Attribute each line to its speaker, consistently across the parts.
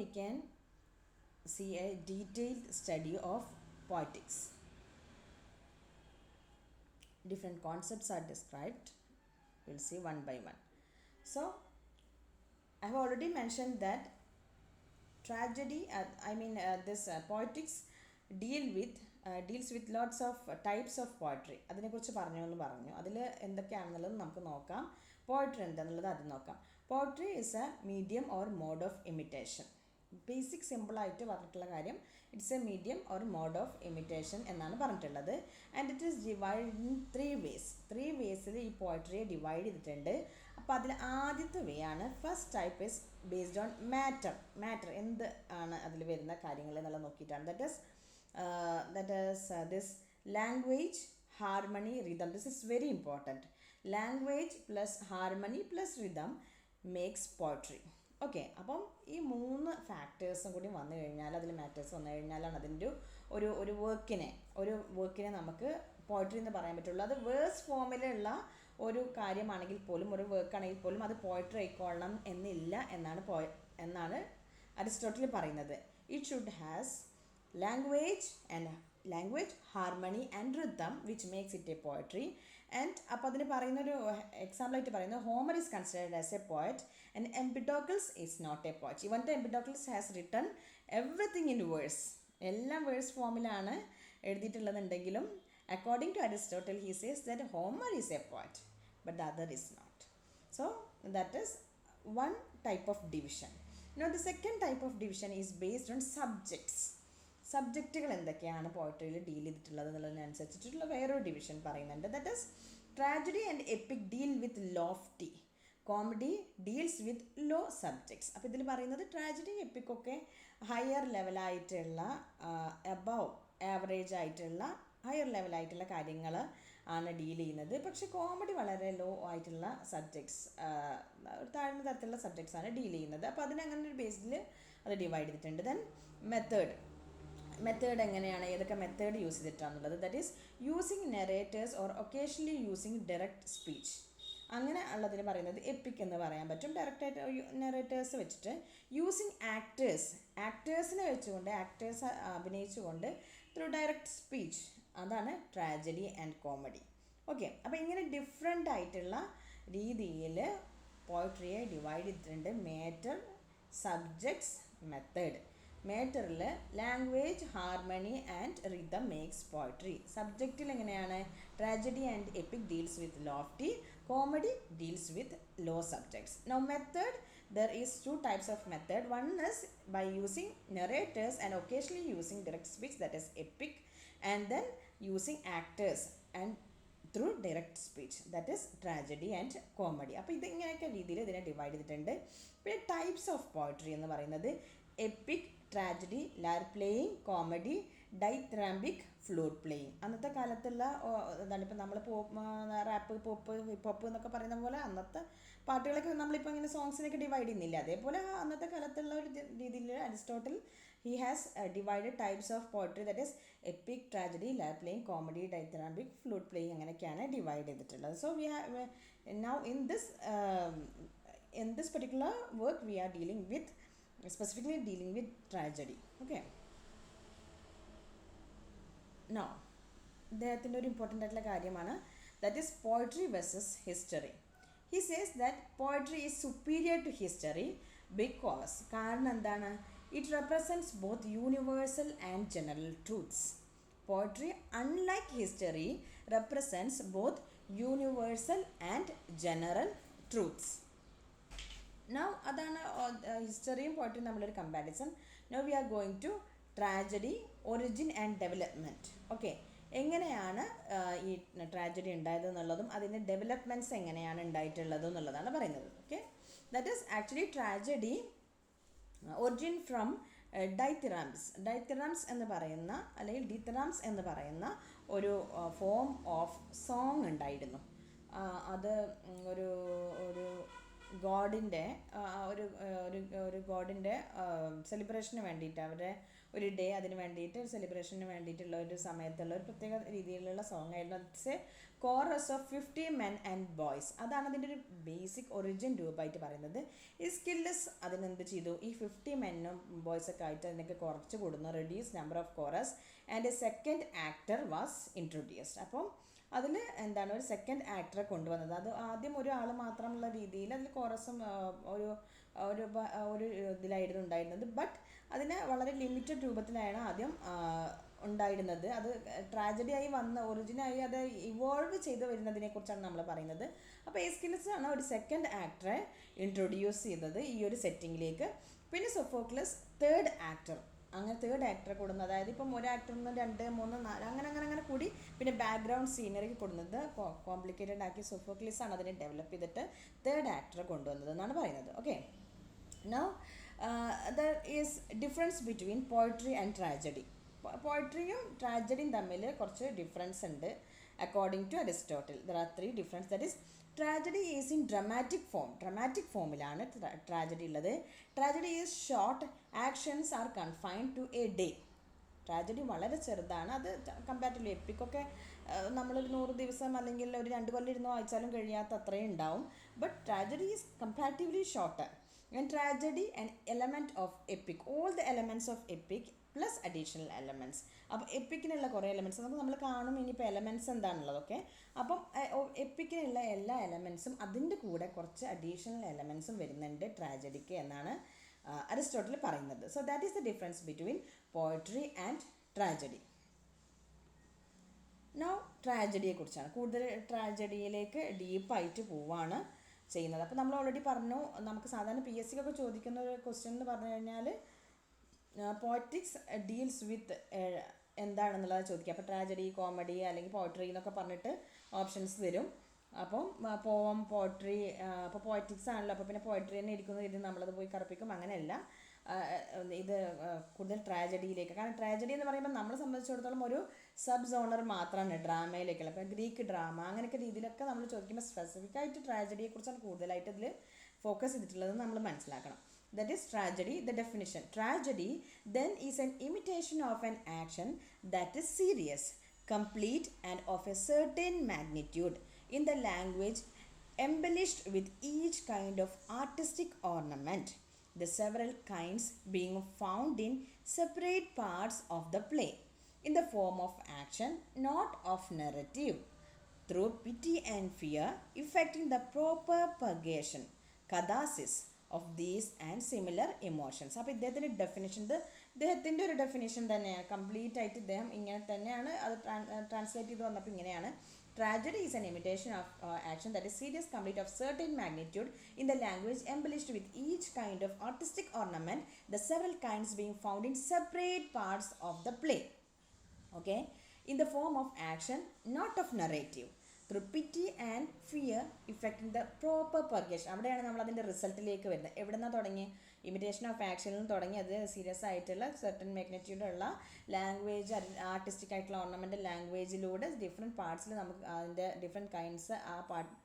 Speaker 1: we can see a detailed study of poetics. Different concepts are described. We'll see one by one. So, I have already mentioned that tragedy, this poetics deals with lots of types of poetry. അതിനെക്കുറിച്ച് പറഞ്ഞു അതിൽ എന്തൊക്കെയാണെന്നുള്ളത് നമുക്ക് നോക്കാം. Poetry എന്താണെന്നുള്ളത് അത് നോക്കാം. Poetry is a medium or mode of imitation. Basic സിമ്പിളായിട്ട് പറഞ്ഞിട്ടുള്ള കാര്യം, it's a medium or mode of imitation എന്നാണ് പറഞ്ഞിട്ടുള്ളത്. And it is divide in three വേസിൽ ഈ പോയട്രിയെ ഡിവൈഡ് ചെയ്തിട്ടുണ്ട്. അപ്പോൾ അതിൽ ആദ്യത്തെ വേ ആണ്, first type is based on matter എന്ത് ആണ് അതിൽ വരുന്ന കാര്യങ്ങൾ എന്നുള്ളത് നോക്കിയിട്ടാണ്. That is this language, harmony, rhythm. This is very important. Language plus harmony plus rhythm makes poetry. Okay, അപ്പം ഈ മൂന്ന് ഫാക്ടേഴ്സും കൂടി വന്നു കഴിഞ്ഞാൽ, അതിൽ മാറ്റേഴ്സ് വന്നു കഴിഞ്ഞാലാണ് അതിൻ്റെ ഒരു വർക്കിനെ നമുക്ക് പോയട്രി എന്ന് പറയാൻ പറ്റുള്ളൂ. അത് വേഴ്സ് ഫോമിലുള്ള ഒരു കാര്യമാണെങ്കിൽ പോലും, ഒരു വർക്കാണെങ്കിൽ പോലും അത് പോയട്രി ആയിക്കൊള്ളണം എന്നില്ല എന്നാണ് അരിസ്റ്റോട്ടിൽ പറയുന്നത്. It should has language, harmony and rhythm which makes it a poetry. And അപ്പോൾ അതിന് പറയുന്നൊരു എക്സാമ്പിളായിട്ട് പറയുന്നത്, Homer is considered as a poet and Empedocles is not a poet. Even the Empedocles has written everything in verse. എല്ലാം verse ഫോമിലാണ് എഴുതിയിട്ടുള്ളതുണ്ടെങ്കിലും according to Aristotle he says that Homer is a poet but the other is not. So that is one type of division. Now the second type of division is based on subjects. സബ്ജക്റ്റുകൾ എന്തൊക്കെയാണ് പോയട്രിയിൽ deal ചെയ്തിട്ടുള്ളത് എന്നുള്ളതിനനുസരിച്ചിട്ടുള്ള വേറൊരു division പറയുന്നുണ്ട്. That is tragedy and epic deal with lofty, comedy deals with low subjects. അപ്പോൾ ഇതിൽ പറയുന്നത് ട്രാജഡി എപ്പിക്കൊക്കെ ഹയർ ലെവലായിട്ടുള്ള, അബവ് ആവറേജ് ആയിട്ടുള്ള, ഹയർ ലെവലായിട്ടുള്ള കാര്യങ്ങൾ ആണ് ഡീൽ ചെയ്യുന്നത്. പക്ഷെ കോമഡി വളരെ ലോ ആയിട്ടുള്ള സബ്ജക്ട്സ്, താഴ്ന്ന തരത്തിലുള്ള സബ്ജക്ട്സ് ആണ് ഡീൽ ചെയ്യുന്നത്. അപ്പോൾ അതിനങ്ങനെ ഒരു ബേസിൽ അത് ഡിവൈഡ് ചെയ്തിട്ടുണ്ട്. ദെൻ മെത്തേഡ് എങ്ങനെയാണ്, ഏതൊക്കെ മെത്തേഡ് യൂസ് ചെയ്തിട്ടാണെന്നുള്ളത്. That is using narrators or occasionally using direct speech. അങ്ങനെ ഉള്ളതിന് പറയുന്നത് എപ്പിക് എന്ന് പറയാൻ പറ്റും. ഡയറക്റ്റായിട്ട് നെറേറ്റേഴ്സ് വെച്ചിട്ട്, യൂസിങ് ആക്ടേഴ്സിനെ വെച്ചുകൊണ്ട്, ആക്ടേഴ്സ് അഭിനയിച്ചുകൊണ്ട്, ത്രൂ ഡയറക്റ്റ് സ്പീച്ച്. അതാണ് ട്രാജഡി ആൻഡ് കോമഡി. ഓക്കെ, അപ്പോൾ ഇങ്ങനെ ഡിഫറെൻ്റ് ആയിട്ടുള്ള രീതിയിൽ പോയട്രിയെ ഡിവൈഡ് ചെയ്തിട്ടുണ്ട്. Matter, subjects, method. മാറ്ററിൽ language, harmony and rhythm makes poetry. സബ്ജക്റ്റിൽ എങ്ങനെയാണ്, tragedy and epic deals with lofty, comedy deals with low subjects. Now method, there is two types of method. One is by using narrators and occasionally using direct speech, that is epic, and then using actors and through direct speech, that is tragedy and comedy. അപ്പോൾ ഇതിങ്ങനെയൊക്കെ രീതിയിൽ ഇതിനെ divide ചെയ്തിട്ടുണ്ട്. പിന്നെ types of poetry എന്ന് പറയുന്നത് epic, tragedy, lyre playing, comedy, dithyrambic, flute playing. അന്നത്തെ കാലത്തുള്ള എന്താണ്, ഇപ്പം നമ്മൾ റാപ്പ്, പോപ്പ്, ഹിപ്പ് ഹോപ്പ് എന്നൊക്കെ പറയുന്ന പോലെ അന്നത്തെ പാട്ടുകളൊക്കെ നമ്മളിപ്പോൾ ഇങ്ങനെ സോങ്സിനൊക്കെ ഡിവൈഡ് ചെയ്യുന്നില്ല, അതേപോലെ അന്നത്തെ കാലത്തുള്ള ഒരു രീതിയിൽ Aristotle he has divided types of poetry. That is epic, tragedy, lyre playing, comedy, dithyrambic, flute playing, അങ്ങനെയൊക്കെയാണ് ഡിവൈഡ് ചെയ്തിട്ടുള്ളത്. So we have now in this particular work we are specifically dealing with tragedy. Okay, now അദ്ദേഹത്തിൻ്റെ ഒരു important ആയിട്ടുള്ള കാര്യമാണ്, that is poetry versus history. He says that poetry is superior to history because, കാരണം എന്താണ്, it represents both universal and general truths. Poetry unlike history represents both universal and general truths. Now അതാണ് ഹിസ്റ്ററിയും പോയട്രിയും തമ്മിലൊരു comparison. Now we are going to tragedy, origin and development. Okay, എങ്ങനെയാണ് ഈ tragedy ഉണ്ടായത് എന്നുള്ളതും അതിൻ്റെ ഡെവലപ്മെൻറ്റ്സ് എങ്ങനെയാണ് ഉണ്ടായിട്ടുള്ളത് എന്നുള്ളതാണ് പറയുന്നത്. Okay, that is actually tragedy origin from dithyrambs എന്ന് പറയുന്ന, അല്ലെങ്കിൽ ഡിത്തറാംസ് എന്ന് പറയുന്ന ഒരു ഫോം ഓഫ് സോങ് ഉണ്ടായിരുന്നു. അത് ഒരു ഗോഡിൻ്റെ ഒരു ഒരു ഗോഡിൻ്റെ സെലിബ്രേഷന് വേണ്ടിയിട്ട് അവരുടെ ഒരു ഡേ അതിന് വേണ്ടിയിട്ട് ഒരു സെലിബ്രേഷന് വേണ്ടിയിട്ടുള്ള ഒരു സമയത്തുള്ള ഒരു പ്രത്യേക രീതിയിലുള്ള സോങ് ആയിരുന്നു. It's A chorus of 50 men and boys. അതാണ് അതിൻ്റെ ഒരു ബേസിക് ഒറിജിൻ രൂപമായിട്ട് പറയുന്നത്. ഈ സ്കില്ലസ് അതിനെന്ത് ചെയ്തു, ഈ 50 മെന്നും ബോയ്സൊക്കെ ആയിട്ട് അതിനൊക്കെ കുറച്ച് കൂടുന്നു, reduce number of chorus and A second actor was introduced. അപ്പം അതിൽ എന്താണ് ഒരു സെക്കൻഡ് ആക്ടറെ കൊണ്ടുവന്നത്. അത് ആദ്യം ഒരാൾ മാത്രമുള്ള രീതിയിൽ അതിൽ കോറസും ഒരു ഒരു ഒരു ഇതിലായിരുന്നു ഉണ്ടായിരുന്നത്. ബട്ട് അതിനെ വളരെ ലിമിറ്റഡ് രൂപത്തിലാണ് ആദ്യം ഉണ്ടായിരുന്നത്. അത് ട്രാജഡിയായി വന്ന ഒറിജിനായി അത് ഇവോൾവ് ചെയ്ത് വരുന്നതിനെക്കുറിച്ചാണ് നമ്മൾ പറയുന്നത്. അപ്പോൾ എസ്കിലസ് ആണ് ഒരു സെക്കൻഡ് ആക്ടറെ ഇൻട്രൊഡ്യൂസ് ചെയ്തത് ഈ ഒരു സെറ്റിങ്ങിലേക്ക്. പിന്നെ സോഫോക്ലസ് തേർഡ് ആക്ടർ, അങ്ങനെ തേർഡ് ആക്ടറെ കൊടുക്കുന്നത്, അതായത് ഇപ്പം ഒരു ആക്ടറിന് 2, 3, 4 അങ്ങനെ കൂടി പിന്നെ ബാക്ക്ഗ്രൗണ്ട് സീനറി കൊടുക്കുന്നത് കോംപ്ലിക്കേറ്റഡ് ആക്കി സോഫോക്ലിസ് ആണ് അതിനെ ഡെവലപ്പ് ചെയ്തിട്ട് തേർഡ് ആക്ടറെ കൊണ്ടുവന്നത് എന്നാണ് പറയുന്നത്. Okay, now there is difference between poetry and tragedy. പോയട്രിയും ട്രാജഡിയും തമ്മിൽ കുറച്ച് ഡിഫറൻസ് ഉണ്ട് according to Aristotle. There are 3 difference. That is tragedy is in dramatic ഫോമിലാണ് ട്രാജഡി ഉള്ളത്. Tragedy is short, actions are confined to a day. Tragedy വളരെ ചെറുതാണ്. അത് കമ്പാരിറ്റീവ്ലി എപ്പിക്കൊക്കെ നമ്മളൊരു 100 ദിവസം അല്ലെങ്കിൽ ഒരു 2 കൊല്ലം ഇരുന്ന് വായിച്ചാലും കഴിയാത്ത അത്രയും ഉണ്ടാവും. But tragedy is comparatively shorter. And tragedy and element of EPIC, all the elements of EPIC plus additional elements. അപ്പോൾ എപ്പിക്കിനുള്ള കുറേ എലമെൻറ്റ്സ് നമ്മൾ കാണും. ഇനിയിപ്പോൾ എലമെൻറ്റ്സ് എന്താണുള്ളതൊക്കെ. അപ്പം എപ്പിക്കിനുള്ള എല്ലാ എലമെൻറ്റ്സും അതിൻ്റെ കൂടെ കുറച്ച് അഡീഷണൽ എലമെൻറ്റ്സും വരുന്നുണ്ട് ട്രാജഡിക്ക് എന്നാണ് അരിസ്റ്റോട്ടിൽ പറയുന്നത്. So that is the difference between poetry and tragedy. Now ട്രാജഡിയെക്കുറിച്ചാണ്, കൂടുതൽ ട്രാജഡിയിലേക്ക് ഡീപ്പായിട്ട് പോവാണ് ചെയ്യുന്നത്. അപ്പോൾ നമ്മൾ ഓൾറെഡി പറഞ്ഞു, നമുക്ക് സാധാരണ PSC ഒക്കെ ചോദിക്കുന്ന ഒരു ക്വസ്റ്റ്യൻ എന്ന് പറഞ്ഞു കഴിഞ്ഞാൽ പോയറ്റിക്സ് ഡീൽസ് വിത്ത് എന്താണെന്നുള്ളത് ചോദിക്കുക. അപ്പോൾ ട്രാജഡി, കോമഡി അല്ലെങ്കിൽ പോയട്രി എന്നൊക്കെ പറഞ്ഞിട്ട് ഓപ്ഷൻസ് തരും. അപ്പം പോം, പോയട്രി, അപ്പോൾ പോയറ്റിക്സ് ആണല്ലോ, അപ്പോൾ പിന്നെ പോയട്രി തന്നെ ഇരിക്കുന്നത്, ഇത് നമ്മളത് പോയി കറപ്പിക്കും. അങ്ങനെയല്ല, ഇത് കൂടുതൽ ട്രാജഡിയിലേക്ക്. കാരണം ട്രാജഡി എന്ന് പറയുമ്പോൾ നമ്മളെ സംബന്ധിച്ചിടത്തോളം ഒരു സബ് സോണർ മാത്രമാണ് ഡ്രാമയിലേക്കുള്ള. അപ്പോൾ ഗ്രീക്ക് ഡ്രാമ അങ്ങനെയൊക്കെ രീതിയിലൊക്കെ നമ്മൾ ചോദിക്കുമ്പോൾ സ്പെസിഫിക് ആയിട്ട് ട്രാജഡിയെക്കുറിച്ചാണ് കൂടുതലായിട്ട് ഇതിൽ ഫോക്കസ് ചെയ്തിട്ടുള്ളത് നമ്മൾ മനസ്സിലാക്കണം. That is tragedy. The definition: tragedy then is an imitation of an action that is serious, complete and of a certain magnitude in the language, embellished with each kind of artistic ornament, the several kinds being found in separate parts of the play, in the form of action, not of narrative, through pity and fear, effecting the proper purgation, catharsis of these and similar emotions. അപ്പോൾ ഇദ്ദേഹത്തിൻ്റെ definition, ഇദ്ദേഹത്തിൻ്റെ ഒരു definition തന്നെയാണ്, complete ആയിട്ട് ഇദ്ദേഹം ഇങ്ങനെ തന്നെയാണ് അത് ട്രാൻസ്ലേറ്റ് ചെയ്ത് വന്നപ്പോൾ ഇങ്ങനെയാണ്: tragedy is an imitation of action that is serious, complete, of certain magnitude in the language, embellished with each kind of artistic ornament, the several kinds being found in separate parts of the play. Okay, in the form of action, not of narrative, through pity and fear, effecting the proper purgation. അവിടെയാണ് നമ്മൾ അതിൻ്റെ റിസൾട്ടിലേക്ക് വരുന്നത്. എവിടെ നിന്നാണ് തുടങ്ങി? Imitation of ആക്ഷനിൽ തുടങ്ങി അത് serious ആയിട്ടുള്ള സെർട്ടൻ മാഗ്നിറ്റ്യൂഡുള്ള ലാംഗ്വേജ്, ആർട്ടിസ്റ്റിക് ആയിട്ടുള്ള ഓർണമെൻ്റൽ ലാംഗ്വേജിലൂടെ ഡിഫറെൻറ്റ് പാർട്സിൽ നമുക്ക് അതിൻ്റെ ഡിഫറെൻറ്റ് കൈൻഡ്സ് ആ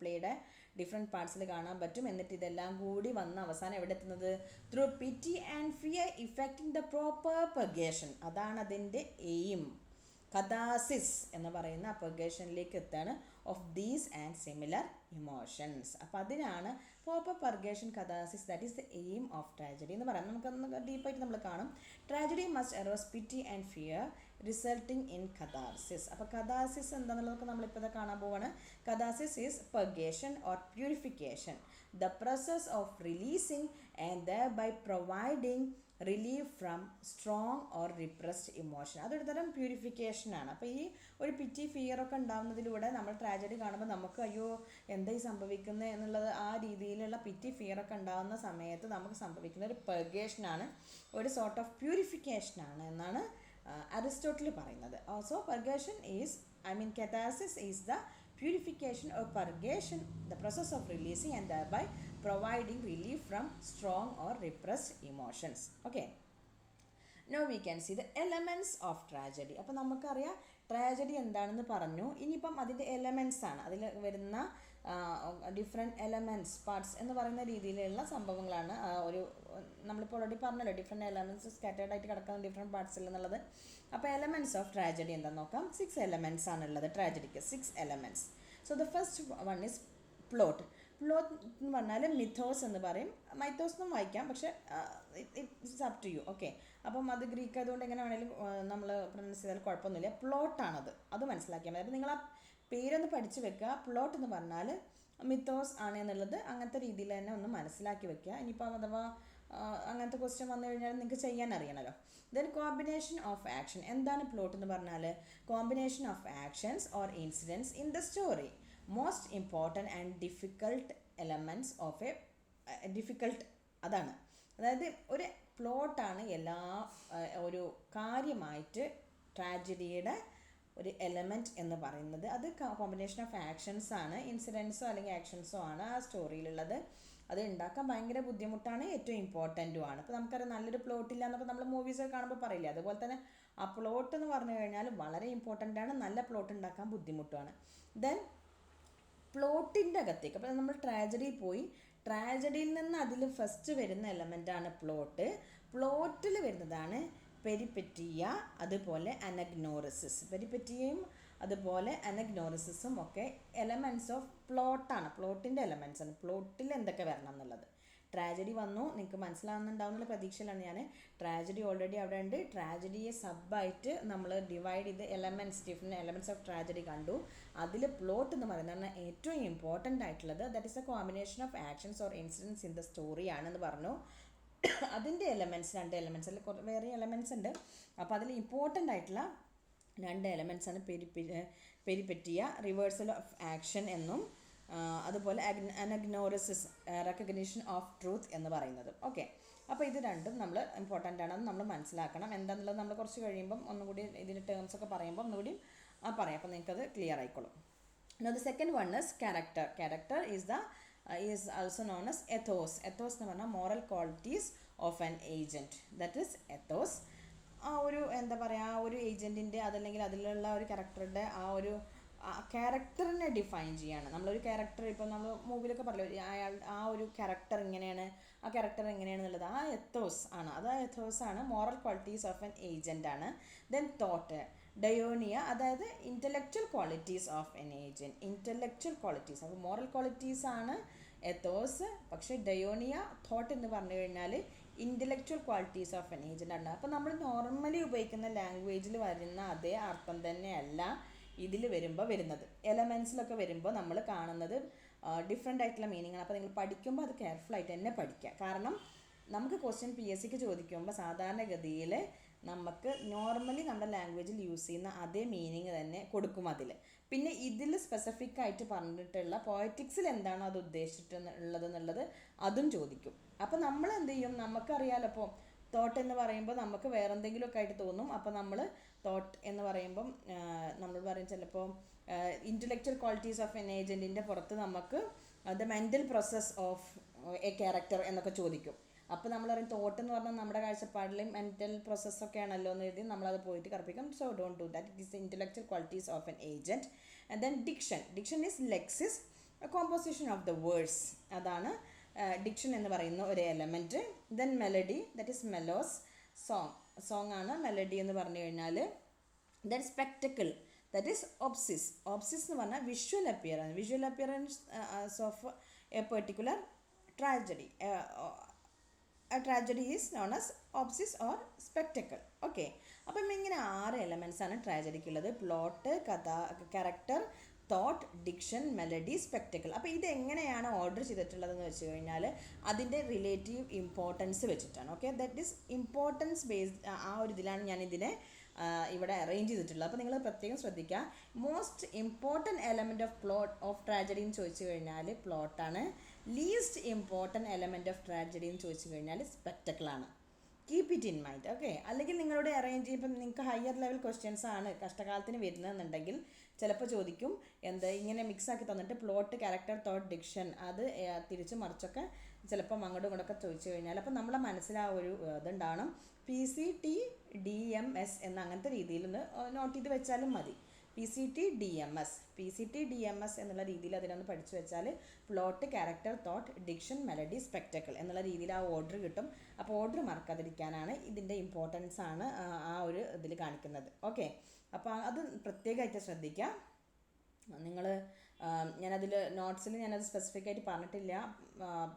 Speaker 1: പ്ലേയുടെ ഡിഫറെൻറ്റ് പാർട്സിൽ കാണാൻ പറ്റും. എന്നിട്ട് ഇതെല്ലാം കൂടി വന്ന് അവസാനം എവിടെ എത്തുന്നത്? Through pity and fear, effecting the proper purgation. അതാണ് അതിൻ്റെ എയിം. കഥാസിസ് എന്ന് പറയുന്ന പർഗേഷനിലേക്ക് എത്താണ് of these and similar emotions. അപ്പോൾ അതിനാണ് proper purgation, catharsis, that is the aim of tragedy എന്ന് പറയാം. നമുക്കൊന്ന് ഡീപ്പായിട്ട് നമ്മൾ കാണും. Tragedy must arouse pity and fear resulting in catharsis. അപ്പോൾ കഥാസിസ് എന്താണെന്നുള്ളതൊക്കെ നമ്മളിപ്പോൾ കാണാൻ പോവാണ്. Catharsis is purgation or purification, the process of releasing and thereby providing relief from strong or repressed emotion. അതൊരു തരം പ്യൂരിഫിക്കേഷനാണ്. അപ്പോൾ ഈ ഒരു പിറ്റി, ഫിയറൊക്കെ ഉണ്ടാകുന്നതിലൂടെ നമ്മൾ ട്രാജഡി കാണുമ്പോൾ നമുക്ക് അയ്യോ എന്താ ഈ സംഭവിക്കുന്നത് എന്നുള്ളത് ആ രീതിയിലുള്ള പിറ്റി, ഫിയറൊക്കെ ഉണ്ടാകുന്ന സമയത്ത് നമുക്ക് സംഭവിക്കുന്ന ഒരു പെർഗേഷനാണ്, ഒരു സോർട്ട് ഓഫ് പ്യൂരിഫിക്കേഷനാണ് എന്നാണ് അരിസ്റ്റോട്ടിൽ പറയുന്നത്. So purgation is, catharsis is the purification or purgation, the process of releasing and thereby providing relief from strong or repressed emotions. Okay, now we can see the elements of tragedy. അപ്പോൾ നമുക്കറിയാം tragedy എന്താണെന്ന് പറഞ്ഞു. ഇനിയിപ്പം അതിൻ്റെ elements ആണ്, അതിൽ വരുന്ന different elements parts എന്ന് പറയുന്ന രീതിയിലുള്ള സംഭവങ്ങളാണ് ഒരു നമ്മളിപ്പോൾ ഓൾറെഡി പറഞ്ഞല്ലോ ഡിഫറെൻറ്റ് എലമെൻറ്റ്സ് സ്കാറ്റേർഡ് ആയിട്ട് കിടക്കുന്ന ഡിഫറെൻറ്റ് പാർട്സിൽ എന്നുള്ളത്. അപ്പോൾ എലമെൻറ്റ്സ് ഓഫ് ട്രാജഡി എന്താണെന്ന് നോക്കാം. 6 എലമെൻറ്റ്സ് ആണുള്ളത് ട്രാജഡിക്ക്, 6 elements. So the first one is plot. Plot എന്ന് പറഞ്ഞാൽ മിഥോസ് എന്ന് പറയും, മൈത്തോസ് എന്നും വായിക്കാം, പക്ഷേ it's up to you. Okay, അപ്പം അത് ഗ്രീക്ക് ആയതുകൊണ്ട് എങ്ങനെ വേണമെങ്കിലും നമ്മൾ പ്രൊനൗൺസ് ചെയ്താൽ കുഴപ്പമൊന്നുമില്ല. പ്ലോട്ടാണത്, അത് മനസ്സിലാക്കിയാൽ മതി. അപ്പോൾ നിങ്ങൾ ആ പേരൊന്ന് പഠിച്ച് വെക്കുക. പ്ലോട്ട് എന്ന് പറഞ്ഞാൽ മിത്തോസ് ആണ് എന്നുള്ളത് അങ്ങനത്തെ രീതിയിൽ തന്നെ ഒന്ന് മനസ്സിലാക്കി വെക്കുക. ഇനിയിപ്പോൾ അഥവാ അങ്ങനത്തെ ക്വസ്റ്റ്യൻ വന്നു കഴിഞ്ഞാൽ നിങ്ങൾക്ക് ചെയ്യാൻ അറിയണമല്ലോ. Then combination of action. എന്താണ് പ്ലോട്ട് എന്ന് പറഞ്ഞാൽ? Combination of actions or incidents in the story. Most important and difficult elements of a difficult. അതാണ്, അതായത് ഒരു പ്ലോട്ടാണ് എല്ലാ ഒരു കാര്യമായിട്ട് ട്രാജഡിയുടെ ഒരു എലമെൻറ്റ് എന്ന് പറയുന്നത്. അത് കോമ്പിനേഷൻ ഓഫ് ആക്ഷൻസ് ആണ്, ഇൻസിഡൻസോ അല്ലെങ്കിൽ ആക്ഷൻസോ ആണ് ആ സ്റ്റോറിയിലുള്ളത്. അത് ഉണ്ടാക്കാൻ ഭയങ്കര ബുദ്ധിമുട്ടാണ്, ഏറ്റവും ഇമ്പോർട്ടൻറ്റും ആണ്. ഇപ്പോൾ നമുക്കറിയാം നല്ലൊരു പ്ലോട്ടില്ല എന്നൊക്കെ നമ്മൾ മൂവീസൊക്കെ കാണുമ്പോൾ പറയില്ലേ, അതുപോലെ തന്നെ ആ പ്ലോട്ട് എന്ന് പറഞ്ഞു കഴിഞ്ഞാൽ വളരെ ഇമ്പോർട്ടൻ്റ് ആണ്, നല്ല പ്ലോട്ട് ഉണ്ടാക്കാൻ ബുദ്ധിമുട്ടുമാണ്. ദെൻ പ്ലോട്ടിൻ്റെ അകത്തേക്ക്, അപ്പോൾ നമ്മൾ ട്രാജഡിയിൽ പോയി, ട്രാജഡിയിൽ നിന്ന് അതിൽ ഫസ്റ്റ് വരുന്ന എലമെൻ്റാണ് പ്ലോട്ട്. പ്ലോട്ടിൽ വരുന്നതാണ് പെരിപെറ്റിയ, അതുപോലെ അനഗ്നോറിസിസ്. പെരിപെറ്റിയയും അതുപോലെ അനഗ്നോറിസിസും ഒക്കെ എലമെൻറ്റ്സ് ഓഫ് പ്ലോട്ടാണ്, പ്ലോട്ടിൻ്റെ എലമെൻറ്റ്സ് ആണ്. പ്ലോട്ടിൽ എന്തൊക്കെ വരണം എന്നുള്ളത്. ട്രാജഡി വന്നു, നിങ്ങൾക്ക് മനസ്സിലാവുന്നുണ്ടാവുന്നുള്ള പ്രതീക്ഷയിലാണ് ഞാൻ. ട്രാജഡി ഓൾറെഡി അവിടെ ഉണ്ട്. ട്രാജഡിയെ സബായിട്ട് നമ്മൾ ഡിവൈഡ് ചെയ്ത് elements, different elements of tragedy കണ്ടു. അതിൽ പ്ലോട്ട് എന്ന് പറയുന്നത് ഏറ്റവും ഇമ്പോർട്ടൻ്റ് ആയിട്ടുള്ളത് that is a combination of actions or incidents in the story ആണെന്ന് പറഞ്ഞു. അതിൻ്റെ എലമെൻറ്റ്സ്, 2 എലമെൻറ്റ്സ്, അതിൽ വേറെ എലമെൻറ്റ്സ് ഉണ്ട്. അപ്പോൾ അതിൽ ഇമ്പോർട്ടൻ്റ് ആയിട്ടുള്ള 2 എലമെൻറ്റ്സ് ആണ് പെരിപെറ്റിയ, റിവേഴ്സൽ ഓഫ് ആക്ഷൻ എന്നും അതുപോലെ അനഗ്നോറിസിസ്, റെക്കഗ്നിഷൻ ഓഫ് ട്രൂത്ത് എന്ന് പറയുന്നത്. ഓക്കെ, അപ്പോൾ ഇത് രണ്ടും നമ്മൾ ഇമ്പോർട്ടൻ്റ് ആണെന്ന് നമ്മൾ മനസ്സിലാക്കണം. എന്താണെന്നുള്ളത് നമ്മൾ കുറച്ച് കഴിയുമ്പം ഒന്നുകൂടി ഇതിൻ്റെ ടേംസ് ഒക്കെ പറയുമ്പോൾ ഒന്നുകൂടി പറയാം, അപ്പോൾ നിങ്ങൾക്കത് ക്ലിയർ ആയിക്കോളും. The second one is character. Character is also known as ethos. ethos എന്ന് പറഞ്ഞാൽ moral qualities of an agent. That is ethos. ആ ഒരു എന്താ പറയുക, ആ ഒരു ഏജൻറ്റിൻ്റെ അതല്ലെങ്കിൽ അതിലുള്ള ഒരു ക്യാരക്ടറുടെ ആ ഒരു ക്യാരക്ടറിനെ ഡിഫൈൻ ചെയ്യാണ്. നമ്മളൊരു ക്യാരക്ടർ, ഇപ്പോൾ നമ്മൾ മൂവിയിലൊക്കെ പറയല്ലോ അയാൾ ആ ഒരു ക്യാരക്ടർ ഇങ്ങനെയാണ്, ആ ക്യാരക്ടർ എങ്ങനെയാണെന്നുള്ളത് ആ എത്തോസ് ആണ്. അത് ആ എത്തോസ് ആണ്, moral qualities of an agent ആണ്. ദെൻ തോട്ട്, ഡയോണിയ, അതായത് intellectual qualities of an agent. Intellectual qualities, അപ്പോൾ മോറൽ ക്വാളിറ്റീസ് ആണ് എത്തോസ്, പക്ഷേ ഡയോണിയ, തോട്ട് എന്ന് പറഞ്ഞു കഴിഞ്ഞാൽ intellectual qualities of N agent ആണ്. അപ്പോൾ നമ്മൾ നോർമലി ഉപയോഗിക്കുന്ന ലാംഗ്വേജിൽ വരുന്ന അതേ അർത്ഥം തന്നെയല്ല ഇതിൽ വരുമ്പോൾ വരുന്നത്. എലമെൻസിലൊക്കെ വരുമ്പോൾ നമ്മൾ കാണുന്നത് ഡിഫറെൻ്റ് ആയിട്ടുള്ള മീനിങ്ങാണ്. അപ്പോൾ നിങ്ങൾ പഠിക്കുമ്പോൾ അത് കെയർഫുള്ളായിട്ട് തന്നെ പഠിക്കുക. കാരണം നമുക്ക് ക്വസ്റ്റ്യൻ PSCക്ക് ചോദിക്കുമ്പോൾ സാധാരണഗതിയിൽ നമുക്ക് നോർമലി നമ്മുടെ ലാംഗ്വേജിൽ യൂസ് ചെയ്യുന്ന അതേ മീനിങ് തന്നെ കൊടുക്കും അതിൽ. പിന്നെ ഇതിൽ സ്പെസിഫിക് ആയിട്ട് പറഞ്ഞിട്ടുള്ള പോയറ്റിക്സിൽ എന്താണോ അത് ഉദ്ദേശിച്ചിട്ടുള്ളത് അതും ചോദിക്കും. അപ്പോൾ നമ്മൾ എന്ത് ചെയ്യും, നമുക്കറിയാലോ ഇപ്പോൾ തോട്ട് എന്ന് പറയുമ്പോൾ നമുക്ക് വേറെ എന്തെങ്കിലുമൊക്കെ ആയിട്ട് തോന്നും. അപ്പോൾ നമ്മൾ തോട്ട് എന്ന് പറയുമ്പം നമ്മൾ പറയും ചിലപ്പോൾ ഇൻ്റലക്ച്വൽ ക്വാളിറ്റീസ് ഓഫ് എൻ ഏജൻറ്റിൻ്റെ പുറത്ത് നമുക്ക് the mental process of A character എന്നൊക്കെ ചോദിക്കും. അപ്പോൾ നമ്മൾ പറയും തോട്ട് എന്ന് പറഞ്ഞാൽ നമ്മുടെ കാഴ്ചപ്പാടിൽ മെൻ്റൽ പ്രോസസ്സൊക്കെ ആണല്ലോ എന്ന് എഴുതി നമ്മളത് പോയിട്ട് കറപ്പിക്കും. So don't do that. It is intellectual qualities of an agent. And then diction is lexis, composition of the words. അതാണ് ഡിക്ഷൻ എന്ന് പറയുന്ന ഒരു element. Then melody, that is melos, song ആണ് മെലഡി എന്ന് പറഞ്ഞു കഴിഞ്ഞാൽ. Then spectacle, that is opsis. Opsis എന്ന് പറഞ്ഞാൽ visual appearance of a particular tragedy. A tragedy is known as obsis or spectacle. Okay, അപ്പം ഇങ്ങനെ 6 എലമെൻറ്റ്സ് ആണ് ട്രാജഡിക്കുള്ളത്. പ്ലോട്ട്, കഥ, character, thought, diction, melody, spectacle. അപ്പോൾ ഇതെങ്ങനെയാണ് ഓർഡർ ചെയ്തിട്ടുള്ളതെന്ന് വെച്ച് കഴിഞ്ഞാൽ അതിൻ്റെ റിലേറ്റീവ് ഇമ്പോർട്ടൻസ് വെച്ചിട്ടാണ്. Okay, that is importance based. ആ ഒരു ഇതിലാണ് ഞാൻ ഇതിനെ ഇവിടെ അറേഞ്ച് ചെയ്തിട്ടുള്ളത്. അപ്പോൾ നിങ്ങൾ പ്രത്യേകം ശ്രദ്ധിക്കുക. Most important element of plot of tragedy എന്ന് ചോദിച്ചു കഴിഞ്ഞാൽ പ്ലോട്ടാണ്. Least important element of tragedy എന്ന് ചോദിച്ചു കഴിഞ്ഞാൽ സ്പെക്ടക്കിളാണ്. Keep it in mind. Okay, അല്ലെങ്കിൽ നിങ്ങളോട് അറേഞ്ച് ചെയ്യുമ്പം നിങ്ങൾക്ക് ഹയർ ലെവൽ ക്വസ്റ്റ്യൻസ് ആണ് കഷ്ടകാലത്തിന് വരുന്നതെന്നുണ്ടെങ്കിൽ ചിലപ്പോൾ ചോദിക്കും ഇങ്ങനെ മിക്സാക്കി തന്നിട്ട് പ്ലോട്ട്, ക്യാരക്ടർ, തോട്ട്, ഡിക്ഷൻ അത് തിരിച്ചു മറിച്ചൊക്കെ ചിലപ്പം അങ്ങോട്ടും ഇങ്ങോട്ടൊക്കെ ചോദിച്ചു കഴിഞ്ഞാൽ അപ്പം നമ്മളെ മനസ്സിൽ ആ ഒരു ഇതുണ്ടാവണം. PCTDMS എന്ന അങ്ങനത്തെ രീതിയിൽ ഒന്ന് നോട്ട് ചെയ്ത് വെച്ചാലും മതി. PCT DMS എന്നുള്ള രീതിയിൽ അതിനൊന്ന് പഠിച്ചു വെച്ചാൽ plot, character, thought, diction, melody, spectacle എന്നുള്ള രീതിയിൽ ആ ഓർഡർ കിട്ടും. അപ്പോൾ ഓർഡർ മറക്കാതിരിക്കാനാണ് ഇതിൻ്റെ ഇമ്പോർട്ടൻസ് ആണ് ആ ഒരു ഇതിൽ കാണിക്കുന്നത്. ഓക്കെ, അപ്പോൾ അത് പ്രത്യേകമായിട്ട് ശ്രദ്ധിക്കുക നിങ്ങൾ. ഞാനതിൽ നോട്ട്സിൽ ഞാനത് സ്പെസിഫിക് ആയിട്ട് പറഞ്ഞിട്ടില്ല,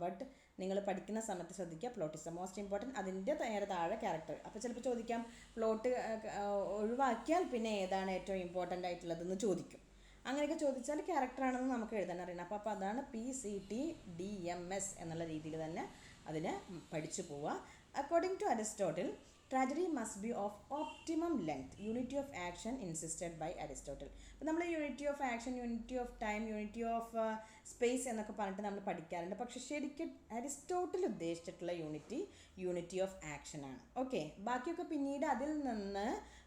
Speaker 1: ബട്ട് നിങ്ങൾ പഠിക്കുന്ന സമയത്ത് ശ്രദ്ധിക്കുക. Plot is the most important. അതിൻ്റെ നേരെ താഴെ ക്യാരക്ടർ. അപ്പോൾ ചിലപ്പോൾ ചോദിക്കാം പ്ലോട്ട് ഒഴിവാക്കിയാൽ പിന്നെ ഏതാണ് ഏറ്റവും ഇമ്പോർട്ടൻ്റ് ആയിട്ടുള്ളതെന്ന് ചോദിക്കും. അങ്ങനെയൊക്കെ ചോദിച്ചാൽ ക്യാരക്ടറാണെന്ന് നമുക്ക് എഴുതാൻ അറിയണം. അപ്പോൾ അതാണ് PCT DMS എന്നുള്ള രീതിയിൽ തന്നെ അതിനെ പഠിച്ചു പോവുക. According to Aristotle, tragedy must be of optimum length, unity of action insisted by Aristotle. അപ്പോൾ നമ്മൾ unity of action, unity of time, unity of space എന്നൊക്കെ പറഞ്ഞിട്ട് നമ്മൾ പഠിക്കാറുണ്ട്. പക്ഷേ ശരിക്കും അരിസ്റ്റോട്ടിൽ ഉദ്ദേശിച്ചിട്ടുള്ള യൂണിറ്റി ഓഫ് ആക്ഷൻ ആണ്. ഓക്കെ, ബാക്കിയൊക്കെ പിന്നീട് അതിൽ നിന്ന്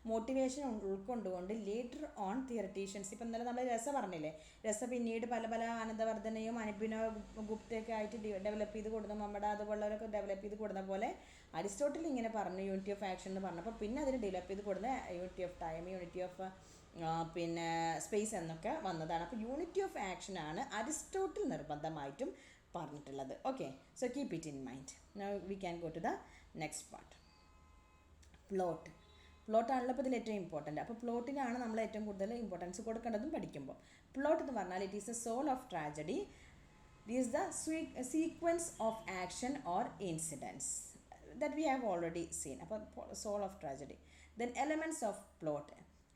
Speaker 1: മോട്ടിവേഷൻ ഉൾക്കൊണ്ടുകൊണ്ട് ലേറ്റർ ഓൺ തിയററ്റീഷ്യൻസ്, ഇപ്പം ഇന്നലെ നമ്മൾ രസ പറഞ്ഞില്ലേ, രസ പിന്നീട് പല ആനന്ദവർദ്ധനയും അഭിനവ് ഗുപ്തയൊക്കെ ആയിട്ട് ഡെവലപ്പ് ചെയ്ത് കൊടുക്കുന്ന നമ്മുടെ അതുപോലുള്ളവരൊക്കെ ഡെവലപ്പ് ചെയ്ത് കൊടുക്കുന്ന പോലെ അരിസ്റ്റോട്ടിൽ ഇങ്ങനെ പറഞ്ഞു യൂണിറ്റി ഓഫ് ആക്ഷൻ എന്ന് പറഞ്ഞപ്പോൾ പിന്നെ അതിന് ഡെവലപ്പ് ചെയ്ത് കൊടുക്കുന്ന unity of time, unity of പിന്നെ സ്പേസ് എന്നൊക്കെ വന്നതാണ്. അപ്പോൾ യൂണിറ്റി ഓഫ് ആക്ഷൻ ആണ് അരിസ്റ്റോട്ടിൽ നിർബന്ധമായിട്ടും പറഞ്ഞിട്ടുള്ളത്. Okay, so keep it in mind. Now we can go to the next part. പ്ലോട്ടാണല്ലോ ഇപ്പോൾ ഇതിൽ ഏറ്റവും ഇമ്പോർട്ടൻറ്റ്. അപ്പോൾ പ്ലോട്ടിനാണ് നമ്മൾ ഏറ്റവും കൂടുതൽ ഇമ്പോർട്ടൻസ് കൊടുക്കേണ്ടതും പഠിക്കുമ്പോൾ. പ്ലോട്ട് എന്ന് പറഞ്ഞാൽ it is a soul of tragedy. This is the sequence of action or incidents that we have already seen. അപ്പോൾ soul of tragedy. Then elements of plot: